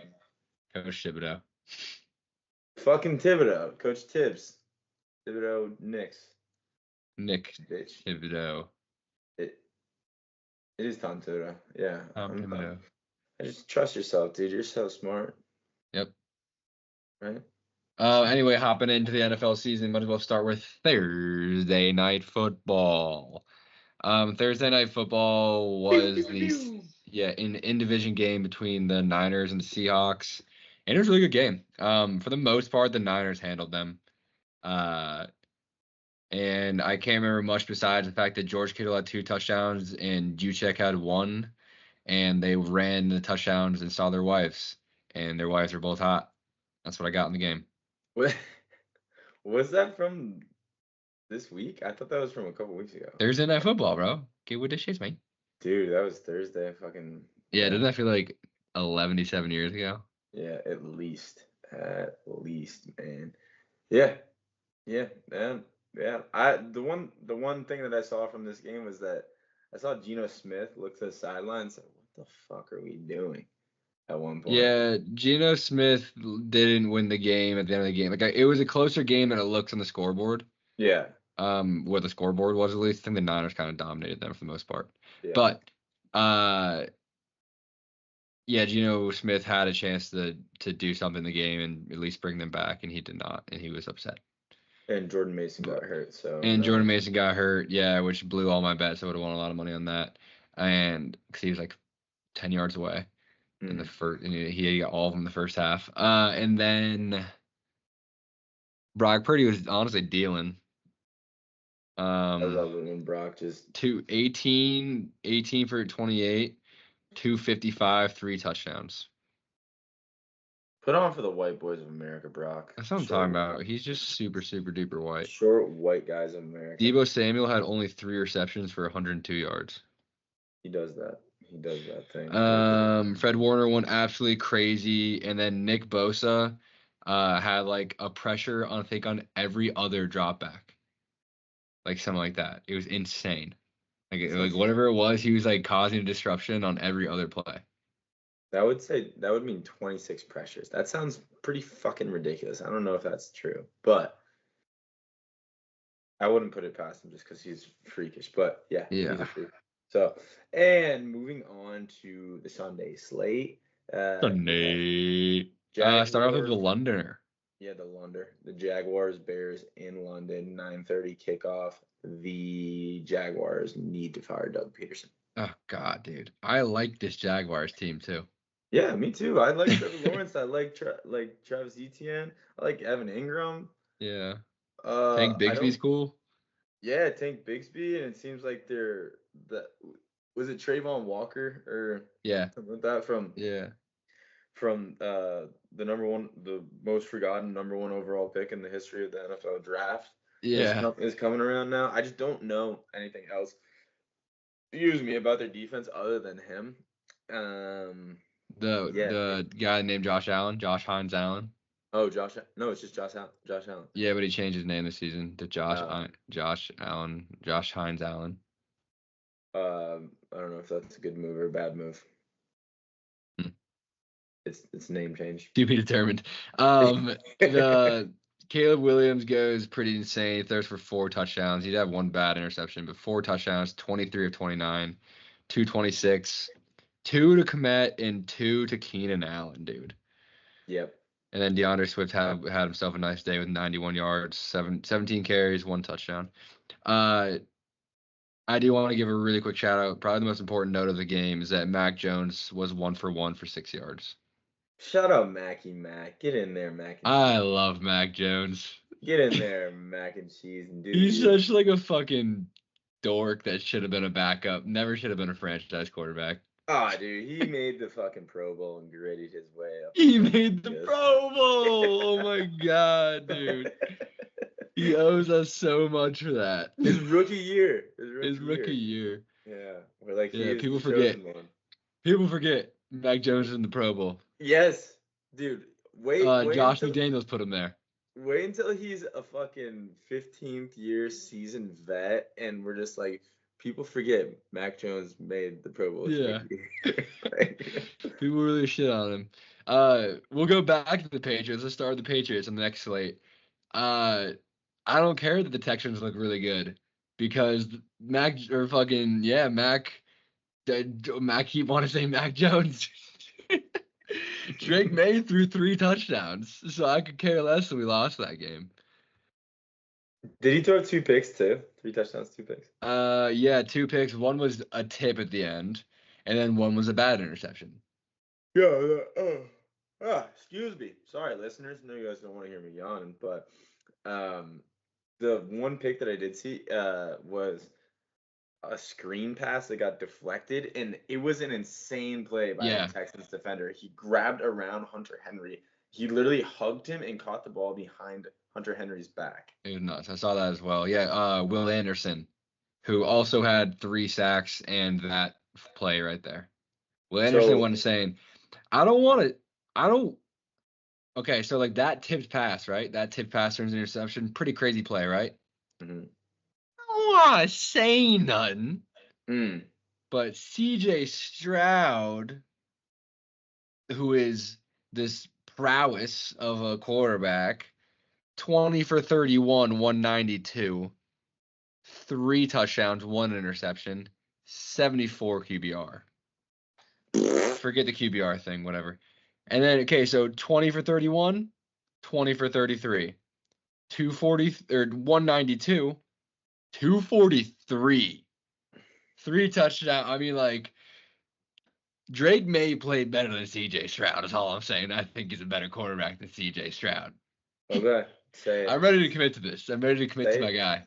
Coach Thibodeau. Fucking Thibodeau. Coach Tibbs. Thibodeau Knicks. Nick Bitch. Thibodeau. It is Tom Thibodeau. Yeah. Tom Thibodeau. I just trust yourself, dude. You're so smart. Yep. Right? Anyway, hopping into the NFL season, might as well start with Thursday night football. Thursday night football was an in-division game between the Niners and the Seahawks, and it was a really good game. For the most part, the Niners handled them. And I can't remember much besides the fact that George Kittle had 2 touchdowns and Juszczyk had 1, and they ran the touchdowns and saw their wives, and their wives were both hot. That's what I got in the game. What was that from this week? I thought that was from a couple weeks ago. Thursday night football, bro. Get with the shits, man. Dude, that was Thursday. Fucking. Yeah, didn't that feel like 77 years ago? Yeah, at least, man. Yeah, man. Yeah. The one thing that I saw from this game was that I saw Geno Smith look to the sideline and say, "What the fuck are we doing?" At one point. Yeah, Geno Smith didn't win the game at the end of the game. It was a closer game than it looks on the scoreboard. Yeah. Where the scoreboard was at least. I think the Niners kind of dominated them for the most part. Yeah. But Geno Smith had a chance to do something in the game and at least bring them back, and he did not, and he was upset. And Jordan Mason got hurt, so. And Jordan Mason got hurt, yeah, which blew all my bets. I would have won a lot of money on that, and because he was like 10 yards away in the first, and he got all of them in the first half. And then Brock Purdy was honestly dealing. I love it when Brock just 18 for 28, 255, 3 touchdowns. Put on for the white boys of America, Brock. That's what I'm talking about. He's just super, super duper white. Short white guys of America. Deebo Samuel had only 3 receptions for 102 yards. He does that. He does that thing. Fred Warner went absolutely crazy, and then Nick Bosa had like a pressure on every other drop back. Like something like that. It was insane. Like whatever it was, he was like causing a disruption on every other play. That would mean 26 pressures. That sounds pretty fucking ridiculous. I don't know if that's true, but I wouldn't put it past him just because he's freakish. But yeah, he's a freak. So, and moving on to the Sunday slate. Start off with the Londoner. Yeah, the Londoner. The Jaguars, Bears in London, 9:30 kickoff. The Jaguars need to fire Doug Peterson. Oh God, dude, I like this Jaguars team too. Yeah, me too. I like Trevor Lawrence. I like Travis Etienne. I like Evan Ingram. Yeah. Tank Bigsby's cool. Yeah, Tank Bigsby, and it seems like was it Trayvon Walker or Yeah. something like that from Yeah. the most forgotten number 1 overall pick in the history of the NFL draft. Yeah. Is coming around now. I just don't know anything else. Excuse me, about their defense other than him. Yeah. The guy named Josh Hines Allen. Oh, No, it's just Josh Allen. Yeah, but he changed his name this season to Josh Hines Allen. I don't know if that's a good move or a bad move. It's name change. To be determined. The Caleb Williams goes pretty insane. He throws for 4 touchdowns. He'd have 1 bad interception, but 4 touchdowns, 23 of 29, 226, 2 to Komet and 2 to Keenan Allen, dude. Yep. And then DeAndre Swift had himself a nice day with 91 yards, 17 carries, 1 touchdown. I do want to give a really quick shout out. Probably the most important note of the game is that Mac Jones was 1 for 1 for 6 yards. Shout out Mackie Mac. Get in there, Mac and I cheese. love Mac Jones. Get in there, Mac and cheese, and do He's you. such like a fucking dork that should have been a backup. Never should have been a franchise quarterback. Ah, dude, he made the fucking Pro Bowl and gritted his way up. He made the Pro Bowl. Oh my god, dude. He owes us so much for that. His rookie year. His rookie year. Yeah, we're like, Yeah, he is people the forget. chosen one. People forget Mac Jones is in the Pro Bowl. Yes, dude. Wait Josh until, McDaniels put him there. Wait until he's a fucking 15th year seasoned vet, and we're just like, people forget Mac Jones made the Pro Bowl. Yeah. Like, People really shit on him. We'll go back to the Patriots. Let's start with the Patriots on the next slate. I don't care that the Texans look really good because Mac keep want to say Mac Jones. Drake May threw 3 touchdowns, so I could care less that we lost that game. did he throw 2 picks too? 3 touchdowns, 2 picks. Yeah, 2 picks. One was a tip at the end, and then one was a bad interception. Yeah. Excuse me. Sorry, listeners. I know you guys don't want to hear me yawning, but the one pick that I did see was a screen pass that got deflected, and it was an insane play by the Texans defender. He grabbed around Hunter Henry. He literally hugged him and caught the ball behind Hunter Henry's back. It was nuts. I saw that as well. Yeah, Will Anderson, who also had 3 sacks and that play right there. Will Anderson wasn't saying, okay, so like that tipped pass, right? That tipped pass turns an interception. Pretty crazy play, right? Mm-hmm. I don't want to say nothing. But CJ Stroud, who is this prowess of a quarterback, 20 for 31, 192, 3 touchdowns, 1 interception, 74 QBR. Forget the QBR thing, whatever. And then, okay, so 20 for 31, 20 for 33, 240 or 192, 243, 3 touchdowns. I mean, like, Drake May played better than CJ Stroud, is all I'm saying. I think he's a better quarterback than CJ Stroud. Okay, say it. I'm ready to commit to this. I'm ready to commit to my guy.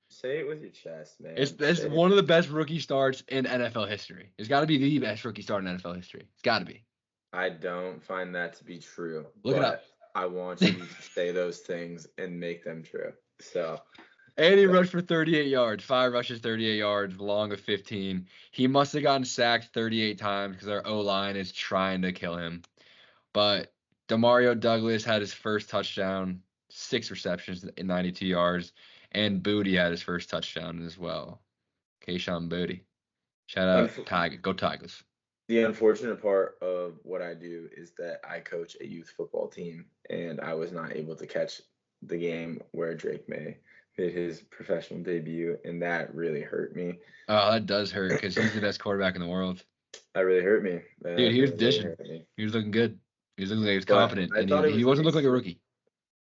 Say it with your chest, man. It's one of the best rookie starts in NFL history. It's got to be the best rookie start in NFL history. It's got to be. I don't find that to be true. Look it up. I want you to say those things and make them true. So. And he rushed for 38 yards, 5 rushes, 38 yards, long of 15. He must have gotten sacked 38 times because our O-line is trying to kill him. But Demario Douglas had his first touchdown, 6 receptions in 92 yards, and Booty had his first touchdown as well. Kayshon Booty. Shout out Tiger. Go Tigers. The unfortunate part of what I do is that I coach a youth football team, and I was not able to catch the game where Drake May made his professional debut, and that really hurt me. Oh, that does hurt because he's the best quarterback in the world. That really hurt me. Dude, he was dishing. He was looking good. He was looking like he was confident, and he wasn't looking like a rookie.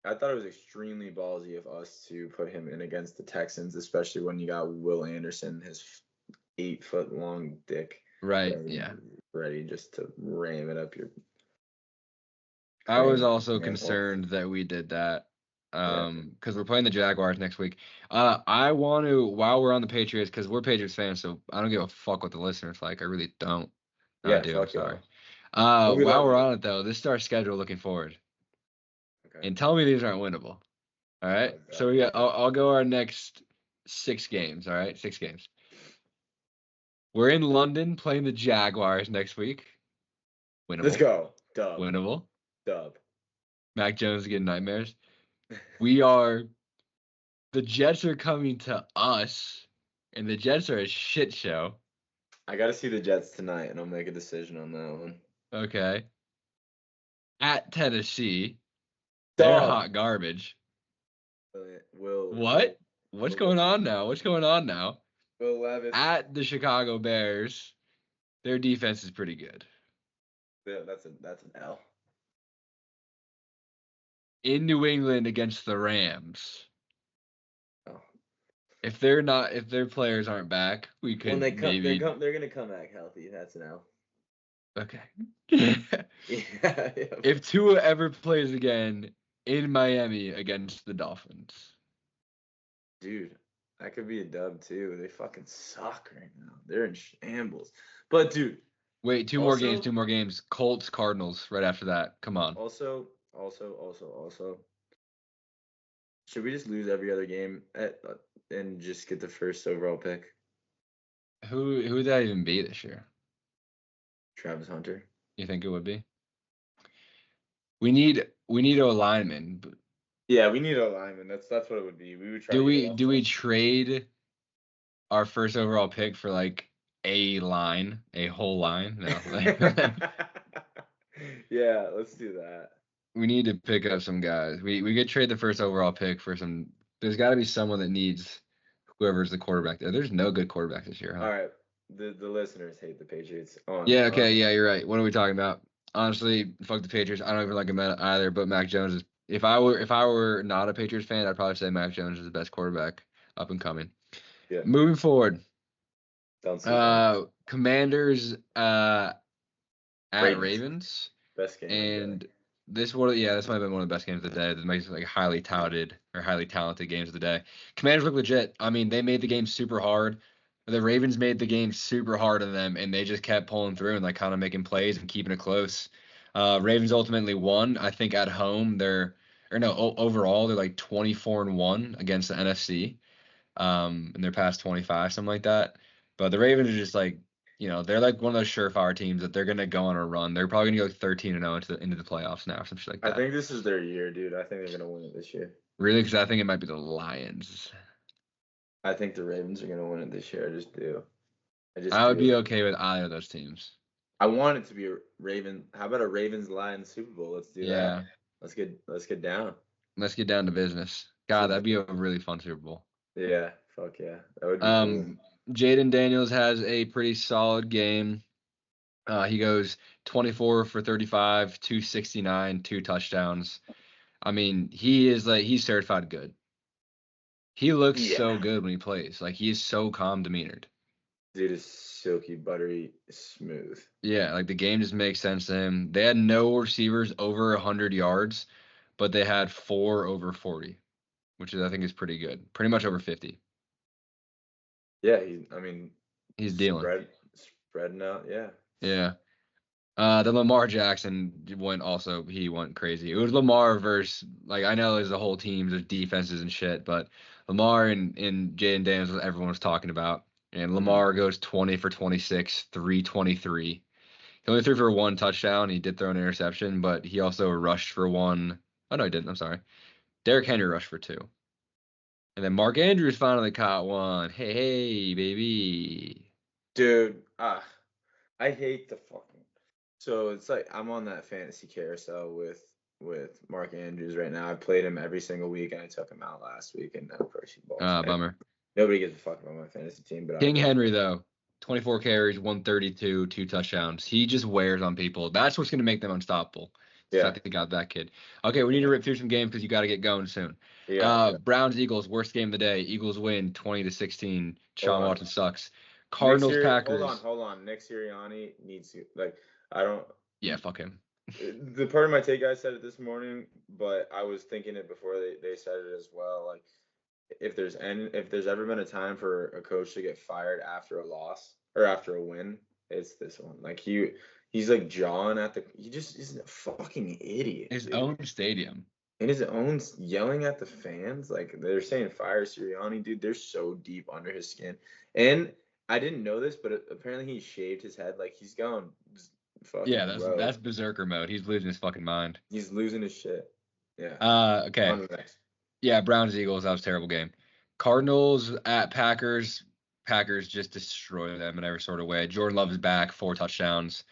I thought it was extremely ballsy of us to put him in against the Texans, especially when you got Will Anderson, his 8-foot-long dick. Right, ready just to ram it up your. I was also concerned that we did that. Because we're playing the Jaguars next week. I want to, while we're on the Patriots, because we're Patriots fans, so I don't give a fuck what the listeners like. I really don't. No, I Yeah, do. I'm fuck y'all. sorry. We While love we're you. on it though, this is our schedule looking forward, Okay. and tell me these aren't winnable. All right. Oh, So God. I'll go our next 6 games. All right, 6 games. We're in London playing the Jaguars next week. Winnable. Let's go. Dub. Winnable. Dub. Mac Jones getting nightmares. The Jets are coming to us, and the Jets are a shit show. I got to see the Jets tonight, and I'll make a decision on that one. Okay. At Tennessee, they're Dub. hot garbage. Will. What? What's going on now? Will Levis. At the Chicago Bears, their defense is pretty good. Yeah, that's an L. In New England against the Rams. Oh. If their players aren't back, we could When they come, maybe. they're gonna come back healthy. That's an L. Okay. Yeah. If Tua ever plays again in Miami against the Dolphins. Dude, that could be a dub too. They fucking suck right now. They're in shambles. But dude. Wait, two more games. Colts, Cardinals right after that. Come on. Also. Should we just lose every other game and just get the first overall pick? Who would that even be this year? Travis Hunter. You think it would be? We need a lineman. Yeah, we need a lineman. That's what it would be. We would try. Do we trade our first overall pick for like a whole line? No. Yeah, let's do that. We need to pick up some guys. We could trade the first overall pick for some. There's got to be someone that needs whoever's the quarterback there. There's no good quarterback this year, huh? All right. The listeners hate the Patriots. Yeah, you're right. What are we talking about? Honestly, fuck the Patriots. I don't even like them either, but Mac Jones is if I were not a Patriots fan, I'd probably say Mac Jones is the best quarterback up and coming. Yeah. Moving forward. Don't see that. Commanders at Ravens. Best game. And this might have been one of the best games of the day. That makes it like highly talented games of the day. Commanders look legit. I mean, they made the game super hard. The Ravens made the game super hard on them, and they just kept pulling through and like kind of making plays and keeping it close. Ravens ultimately won. I think at home overall they're like 24-1 against the NFC. In their past 25, something like that. But the Ravens are just like, they're like one of those surefire teams that they're gonna go on a run. They're probably gonna go like 13-0 into the playoffs now, or some shit like that. I think this is their year, dude. I think they're gonna win it this year. Really? Because I think it might be the Lions. I think the Ravens are gonna win it this year. I just do. I would be okay with either of those teams. I want it to be a Raven. How about a Ravens Lions Super Bowl? Let's do that. Let's get down. Let's get down to business. God, that'd be a really fun Super Bowl. Yeah, fuck yeah. That would be cool. Jaden Daniels has a pretty solid game. He goes 24 for 35, 269, 2 touchdowns. I mean, he's certified good. He looks so good when he plays. Like, he is so calm demeanored. Dude is silky, buttery, smooth. Yeah, like the game just makes sense to him. They had no receivers over 100 yards, but they had 4 over 40, which I think is pretty good. Pretty much over 50. Yeah, he's dealing. Spreading out, yeah. Yeah. Then Lamar Jackson he went crazy. It was Lamar versus, like, I know there's a whole team, there's defenses and shit, but Lamar and Jaden Daniels, everyone was talking about. And Lamar goes 20 for 26, 323. He only threw for 1 touchdown. He did throw an interception, but he also rushed for 1. Oh, no, he didn't. I'm sorry. Derrick Henry rushed for 2. And then Mark Andrews finally caught 1. Hey, baby. Dude, I hate the fucking. So it's like I'm on that fantasy carousel with Mark Andrews right now. I played him every single week, and I took him out last week, and of course he balls. Bummer. Nobody gives a fuck about my fantasy team, but King Henry though, 24 carries, 132, 2 touchdowns. He just wears on people. That's what's gonna make them unstoppable. Yeah, I think they got that kid. Okay, we need to rip through some games because you got to get going soon. Browns Eagles, worst game of the day. Eagles win 20-16. Sean Watson sucks. Cardinals Packers. Hold on. Nick Sirianni needs to I don't. Yeah, fuck him. The part of my take, I said it this morning, but I was thinking it before they said it as well. Like, if there's ever been a time for a coach to get fired after a loss or after a win, it's this one. Like he's like John he just is a fucking idiot, His dude. own stadium. In his own yelling at the fans, like they're saying fire Sirianni, dude. They're so deep under his skin. And I didn't know this, but apparently he shaved his head. Like he's gone Yeah, fucking that's rogue. that's berserker mode. He's losing his fucking mind. He's losing his shit. Yeah. Okay. On to the next. Yeah, Browns Eagles. That was a terrible game. Cardinals at Packers. Packers just destroyed them in every sort of way. Jordan Love is back, 4 touchdowns.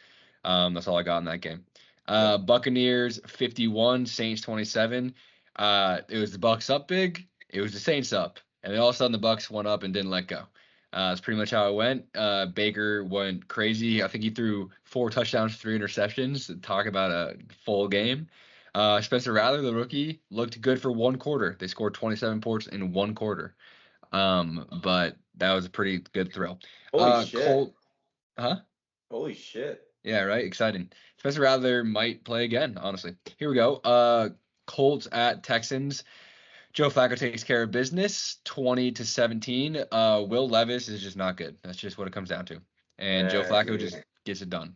That's all I got in that game. Buccaneers 51, Saints 27. It was the Bucks up big. It was the Saints up, and then all of a sudden the Bucks went up and didn't let go. That's pretty much how it went. Baker went crazy. I think he threw 4 touchdowns, 3 interceptions. Talk about a full game. Spencer Rattler, the rookie, looked good for 1 quarter. They scored 27 points in 1 quarter. But that was a pretty good thrill. Holy shit. Huh? Holy shit. Yeah, right. Exciting. Spencer Rattler might play again, honestly. Here we go. Colts at Texans. Joe Flacco takes care of business, 20-17. Will Levis is just not good. That's just what it comes down to. And Joe Flacco just gets it done.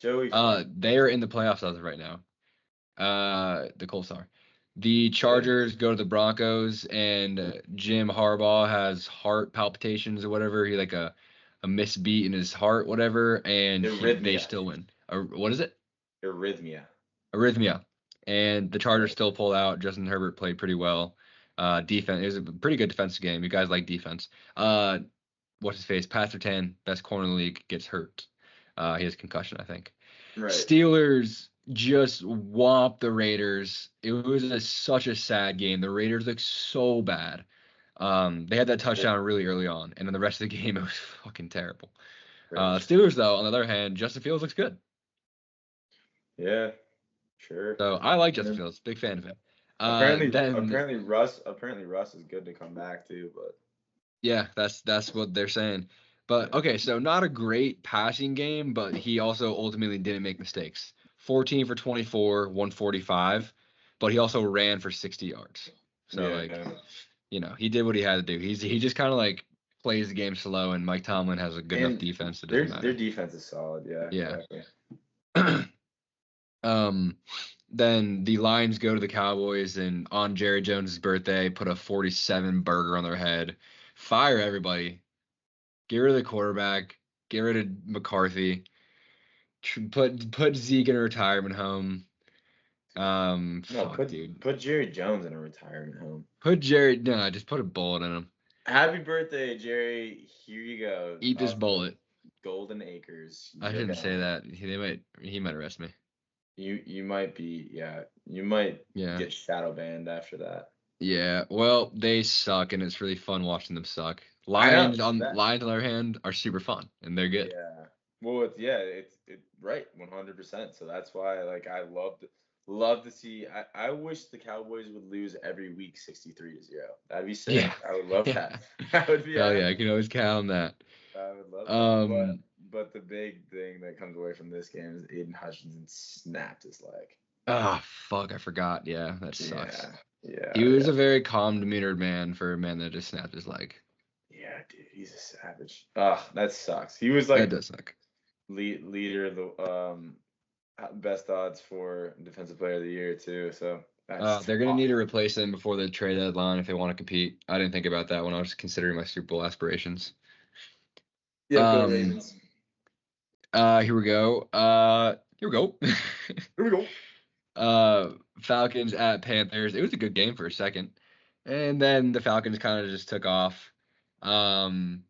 Joey. They are in the playoffs as of right now. The Colts are. The Chargers go to the Broncos, and Jim Harbaugh has heart palpitations or whatever. He like a misbeat in his heart, whatever, and they still win. What is it? Arrhythmia. And the Chargers still pulled out. Justin Herbert played pretty well. Defense. It was a pretty good defensive game. You guys like defense. What's his face? Pat Surtain, best corner in the league, gets hurt. He has concussion, I think. Right. Steelers just whomped the Raiders. It was such a sad game. The Raiders looked so bad. They had that touchdown really early on, and then the rest of the game it was fucking terrible. Steelers, though, on the other hand, Justin Fields looks good. Yeah, sure. So I like Justin Fields. Big fan of him. Apparently Russ is good to come back too, but yeah, that's what they're saying. But okay, so not a great passing game, but he also ultimately didn't make mistakes. 14 for 24, 145, but he also ran for 60 yards. So he did what he had to do. He just kind of like plays the game slow, and Mike Tomlin has a good enough defense. It doesn't matter. Their defense is solid. Yeah. Exactly. Then the Lions go to the Cowboys, and on Jerry Jones' birthday, put a 47 burger on their head. Fire everybody. Get rid of the quarterback. Get rid of McCarthy. Put Zeke in a retirement home. Dude. Put Jerry Jones in a retirement home. Just put a bullet in him. Happy birthday, Jerry. Here you go. Eat this bullet. Golden Acres. I shouldn't say that. He might arrest me. You might be, you might get shadow banned after that. Yeah, well, they suck, and it's really fun watching them suck. Lions on the other hand are super fun, and they're good. Yeah, well, it's right, 100%. So that's why, like, I love to see. I wish the Cowboys would lose every week, 63-0. That'd be sick. Yeah. I would love that. That would be. Hell yeah, I can always count on that. I would love that. But the big thing that comes away from this game is Aiden Hutchinson snapped his leg. Oh, fuck, I forgot. Yeah, that sucks. Yeah. He was a very calm, demeanored man for a man that just snapped his leg. Yeah, dude, he's a savage. That sucks. He was like that does suck. Leader of the best odds for defensive player of the year too. So they're gonna need to replace him before the trade deadline if they want to compete. I didn't think about that when I was considering my Super Bowl aspirations. Yeah, go Ravens. Here we go. Falcons at Panthers. It was a good game for a second, and then the Falcons kind of just took off. Falcons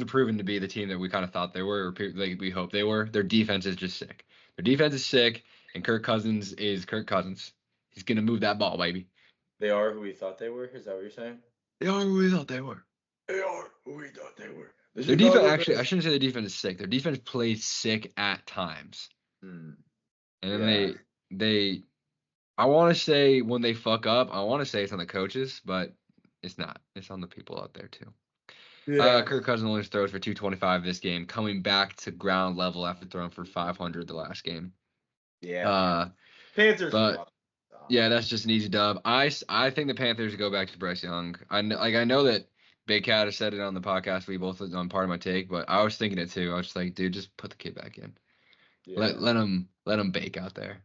are proven to be the team that we kind of thought they were, like we hoped they were. Their defense is just sick. Their defense is sick, and Kirk Cousins is Kirk Cousins. He's gonna move that ball, baby. They are who we thought they were. Is that what you're saying? They are who we thought they were. They are who we thought they were. Their defense, actually, I shouldn't say their defense is sick. Their defense plays sick at times. And then I want to say when they fuck up, I want to say it's on the coaches, but it's not. It's on the people out there too. Yeah. Kirk Cousins only throws for 225 this game, coming back to ground level after throwing for 500 the last game. Yeah. Panthers. But fuck. yeah, that's just an easy dub. I think the Panthers go back to Bryce Young. I know that Big Cat has said it on the podcast. We both on part of my take, but I was thinking it too. I was just like, dude, just put the kid back in. Yeah. Let him bake out there.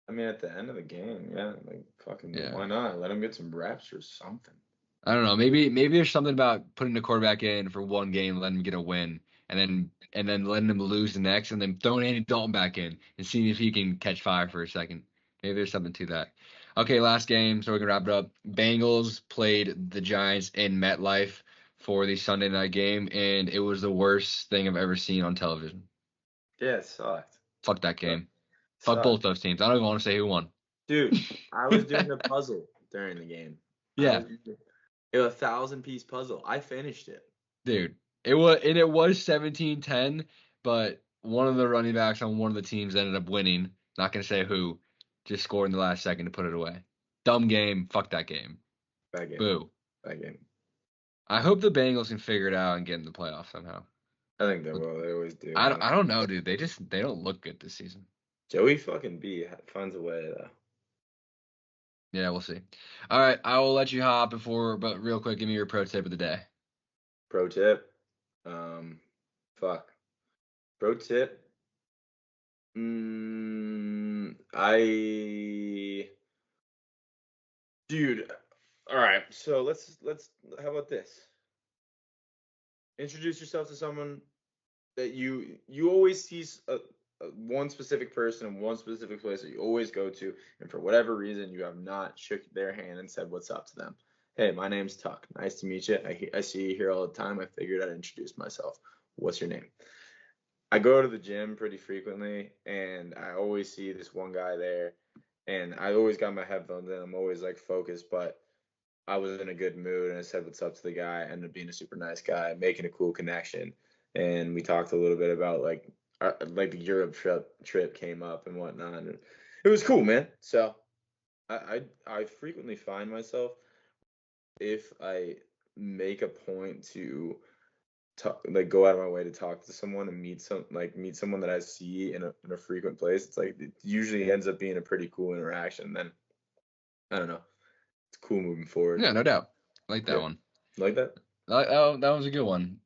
I mean, at the end of the game, yeah, like fucking, Yeah. why not? Let him get some reps or something. I don't know. Maybe there's something about putting the quarterback in for one game, letting him get a win, and then letting him lose the next, and then throwing Andy Dalton back in and seeing if he can catch fire for a second. Maybe there's something to that. Okay, last game, so we can wrap it up. Bengals played the Giants in MetLife for the Sunday night game, and it was the worst thing I've ever seen on television. Yeah, it sucked. Fuck that game. Sucked. Fuck both those teams. I don't even want to say who won. Dude, I was doing a puzzle during the game. Yeah. It was a 1,000-piece puzzle. I finished it. Dude, it was 17-10, but one of the running backs on one of the teams ended up winning. Not gonna say who, just scored in the last second to put it away. Dumb game. Fuck that game. Bad game. Boo. Bad game. I hope the Bengals can figure it out and get in the playoffs somehow. I think they will. They always do. I don't know, dude. They don't look good this season. Joey fucking B finds a way though. Yeah, we'll see. All right, I will let you hop but real quick, give me your pro tip of the day. Pro tip. Pro tip. Dude. All right. So let's. How about this? Introduce yourself to someone that you always see one specific person in one specific place that you always go to, and for whatever reason you have not shook their hand and said what's up to them. Hey, my name's Tuck. Nice to meet you. I see you here all the time. I figured I'd introduce myself. What's your name? I go to the gym pretty frequently, and I always see this one guy there, and I always got my headphones in. I'm always like focused, but I was in a good mood, and I said what's up to the guy. I ended up being a super nice guy, making a cool connection, and we talked a little bit about like the Europe trip came up and whatnot, and it was cool, man. So I frequently find myself, if I make a point to go out of my way to talk to someone and meet someone that I see in a frequent place, it's like it usually ends up being a pretty cool interaction. Then I don't know, it's cool moving forward. Yeah, no doubt. I like that one. Like that? Oh, that was a good one.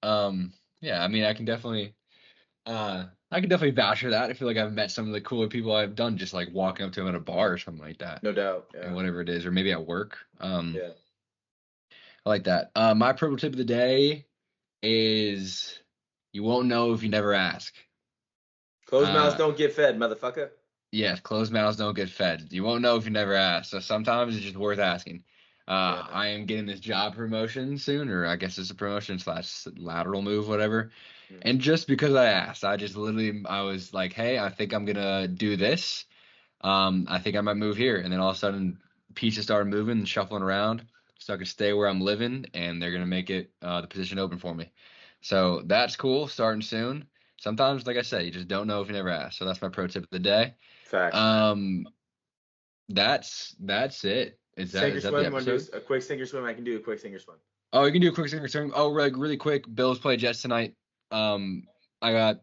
Yeah, I mean, I can definitely vouch for that. I feel like I've met some of the cooler people I've done just like walking up to them at a bar or something like that. No doubt. Yeah. And whatever it is, or maybe at work. Yeah. I like that. My pro tip of the day is you won't know if you never ask. Closed mouths don't get fed, motherfucker. Yes, closed mouths don't get fed. You won't know if you never ask. So sometimes it's just worth asking. Yeah. I am getting this job promotion soon, or I guess it's a promotion / lateral move, whatever. And just because I asked, I was like, hey, I think I'm gonna do this. I think I might move here. And then all of a sudden pieces started moving and shuffling around. So I could stay where I'm living, and they're gonna make it the position open for me. So that's cool, starting soon. Sometimes, like I said, you just don't know if you never ask. So that's my pro tip of the day. Facts. That's it. Is that Sink or the swim? Want to episode? do a quick sink or swim? I can do a quick sink or swim. Oh, you can do a quick sink or swim. Oh, really quick. Bills play Jets tonight. I got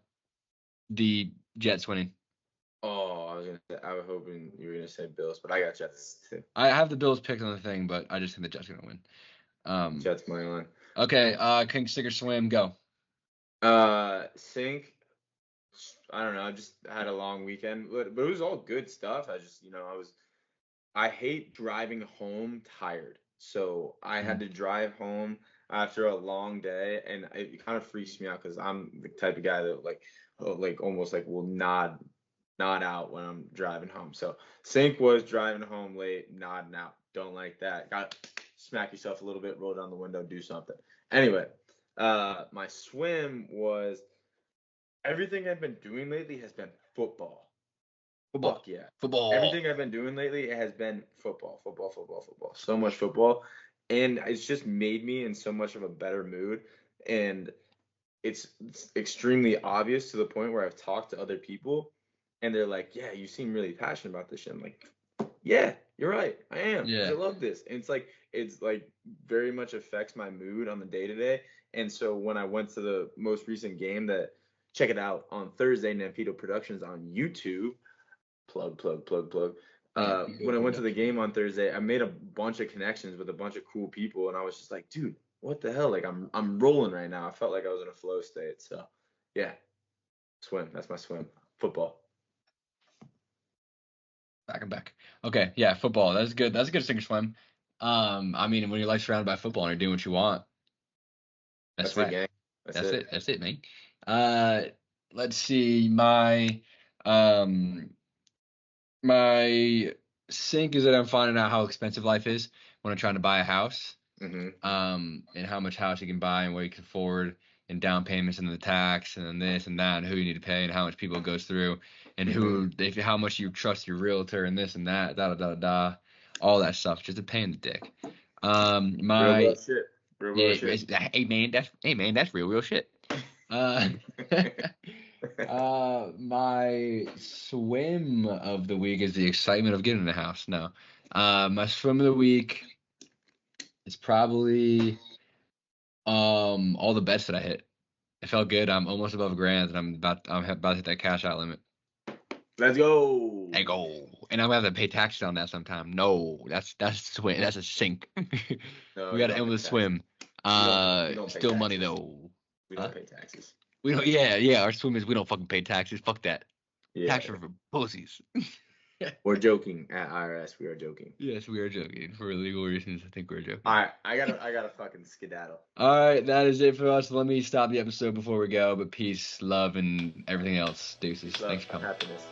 the Jets winning. Oh, I was hoping you were gonna say Bills, but I got Jets too. I have the Bills picked on the thing, but I just think the Jets are gonna win. Jets money line. Okay. King sink or swim, go. Sink. I don't know. I just had a long weekend, but it was all good stuff. I hate driving home tired, so I had to drive home after a long day, and it kind of freaks me out because I'm the type of guy that almost like will nod out when I'm driving home. So Sink was driving home late, nodding out. Don't like that. Got to smack yourself a little bit, roll down the window, do something. Anyway, my swim was everything I've been doing lately has been football. Fuck yeah. Football. Everything I've been doing lately has been football. So much football. And it's just made me in so much of a better mood. And it's extremely obvious to the point where I've talked to other people and they're like, yeah, you seem really passionate about this shit. I'm like, yeah, you're right. I am. Yeah. I love this. And it's like very much affects my mood on the day to day. And so when I went to the most recent game, check it out on Thursday, Nampedo Productions on YouTube. Plug. When I went to the game on Thursday, I made a bunch of connections with a bunch of cool people, and I was just like, dude, what the hell? Like I'm rolling right now. I felt like I was in a flow state. So yeah, swim. That's my swim. Football. Back. Okay, yeah, football. That's good. That's a good sink or swim. I mean, when your life's surrounded by football and you're doing what you want, that's it, sweat. gang. That's it. That's it, man. Let's see. My sink is that I'm finding out how expensive life is when I'm trying to buy a house. Mm-hmm. And how much house you can buy and what you can afford, and down payments and the tax and then this and that and who you need to pay and how much people goes through and how much you trust your realtor and this and that, all that stuff. Just a pain in the dick. Real shit. Hey man, that's real shit. My swim of the week is the excitement of getting in the house. No, my swim of the week is probably all the bets that I hit. It felt good. I'm almost above $1,000, and I'm about to hit that cash out limit. Let's go. Hey, go. And I'm gonna have to pay taxes on that sometime. No, that's swim. That's a sink. No, We gotta end with a swim. We don't pay Still taxes. money though. We don't pay taxes. We don't. Yeah. Our swim is we don't fucking pay taxes. Fuck that. Yeah. Taxes are for pussies. We're joking at IRS. We are joking. Yes, we are joking for legal reasons. I think we're joking. All right, I gotta fucking skedaddle. All right, that is it for us. Let me stop the episode before we go. But peace, love, and everything else. Deuces. Love, Thanks for coming. happiness.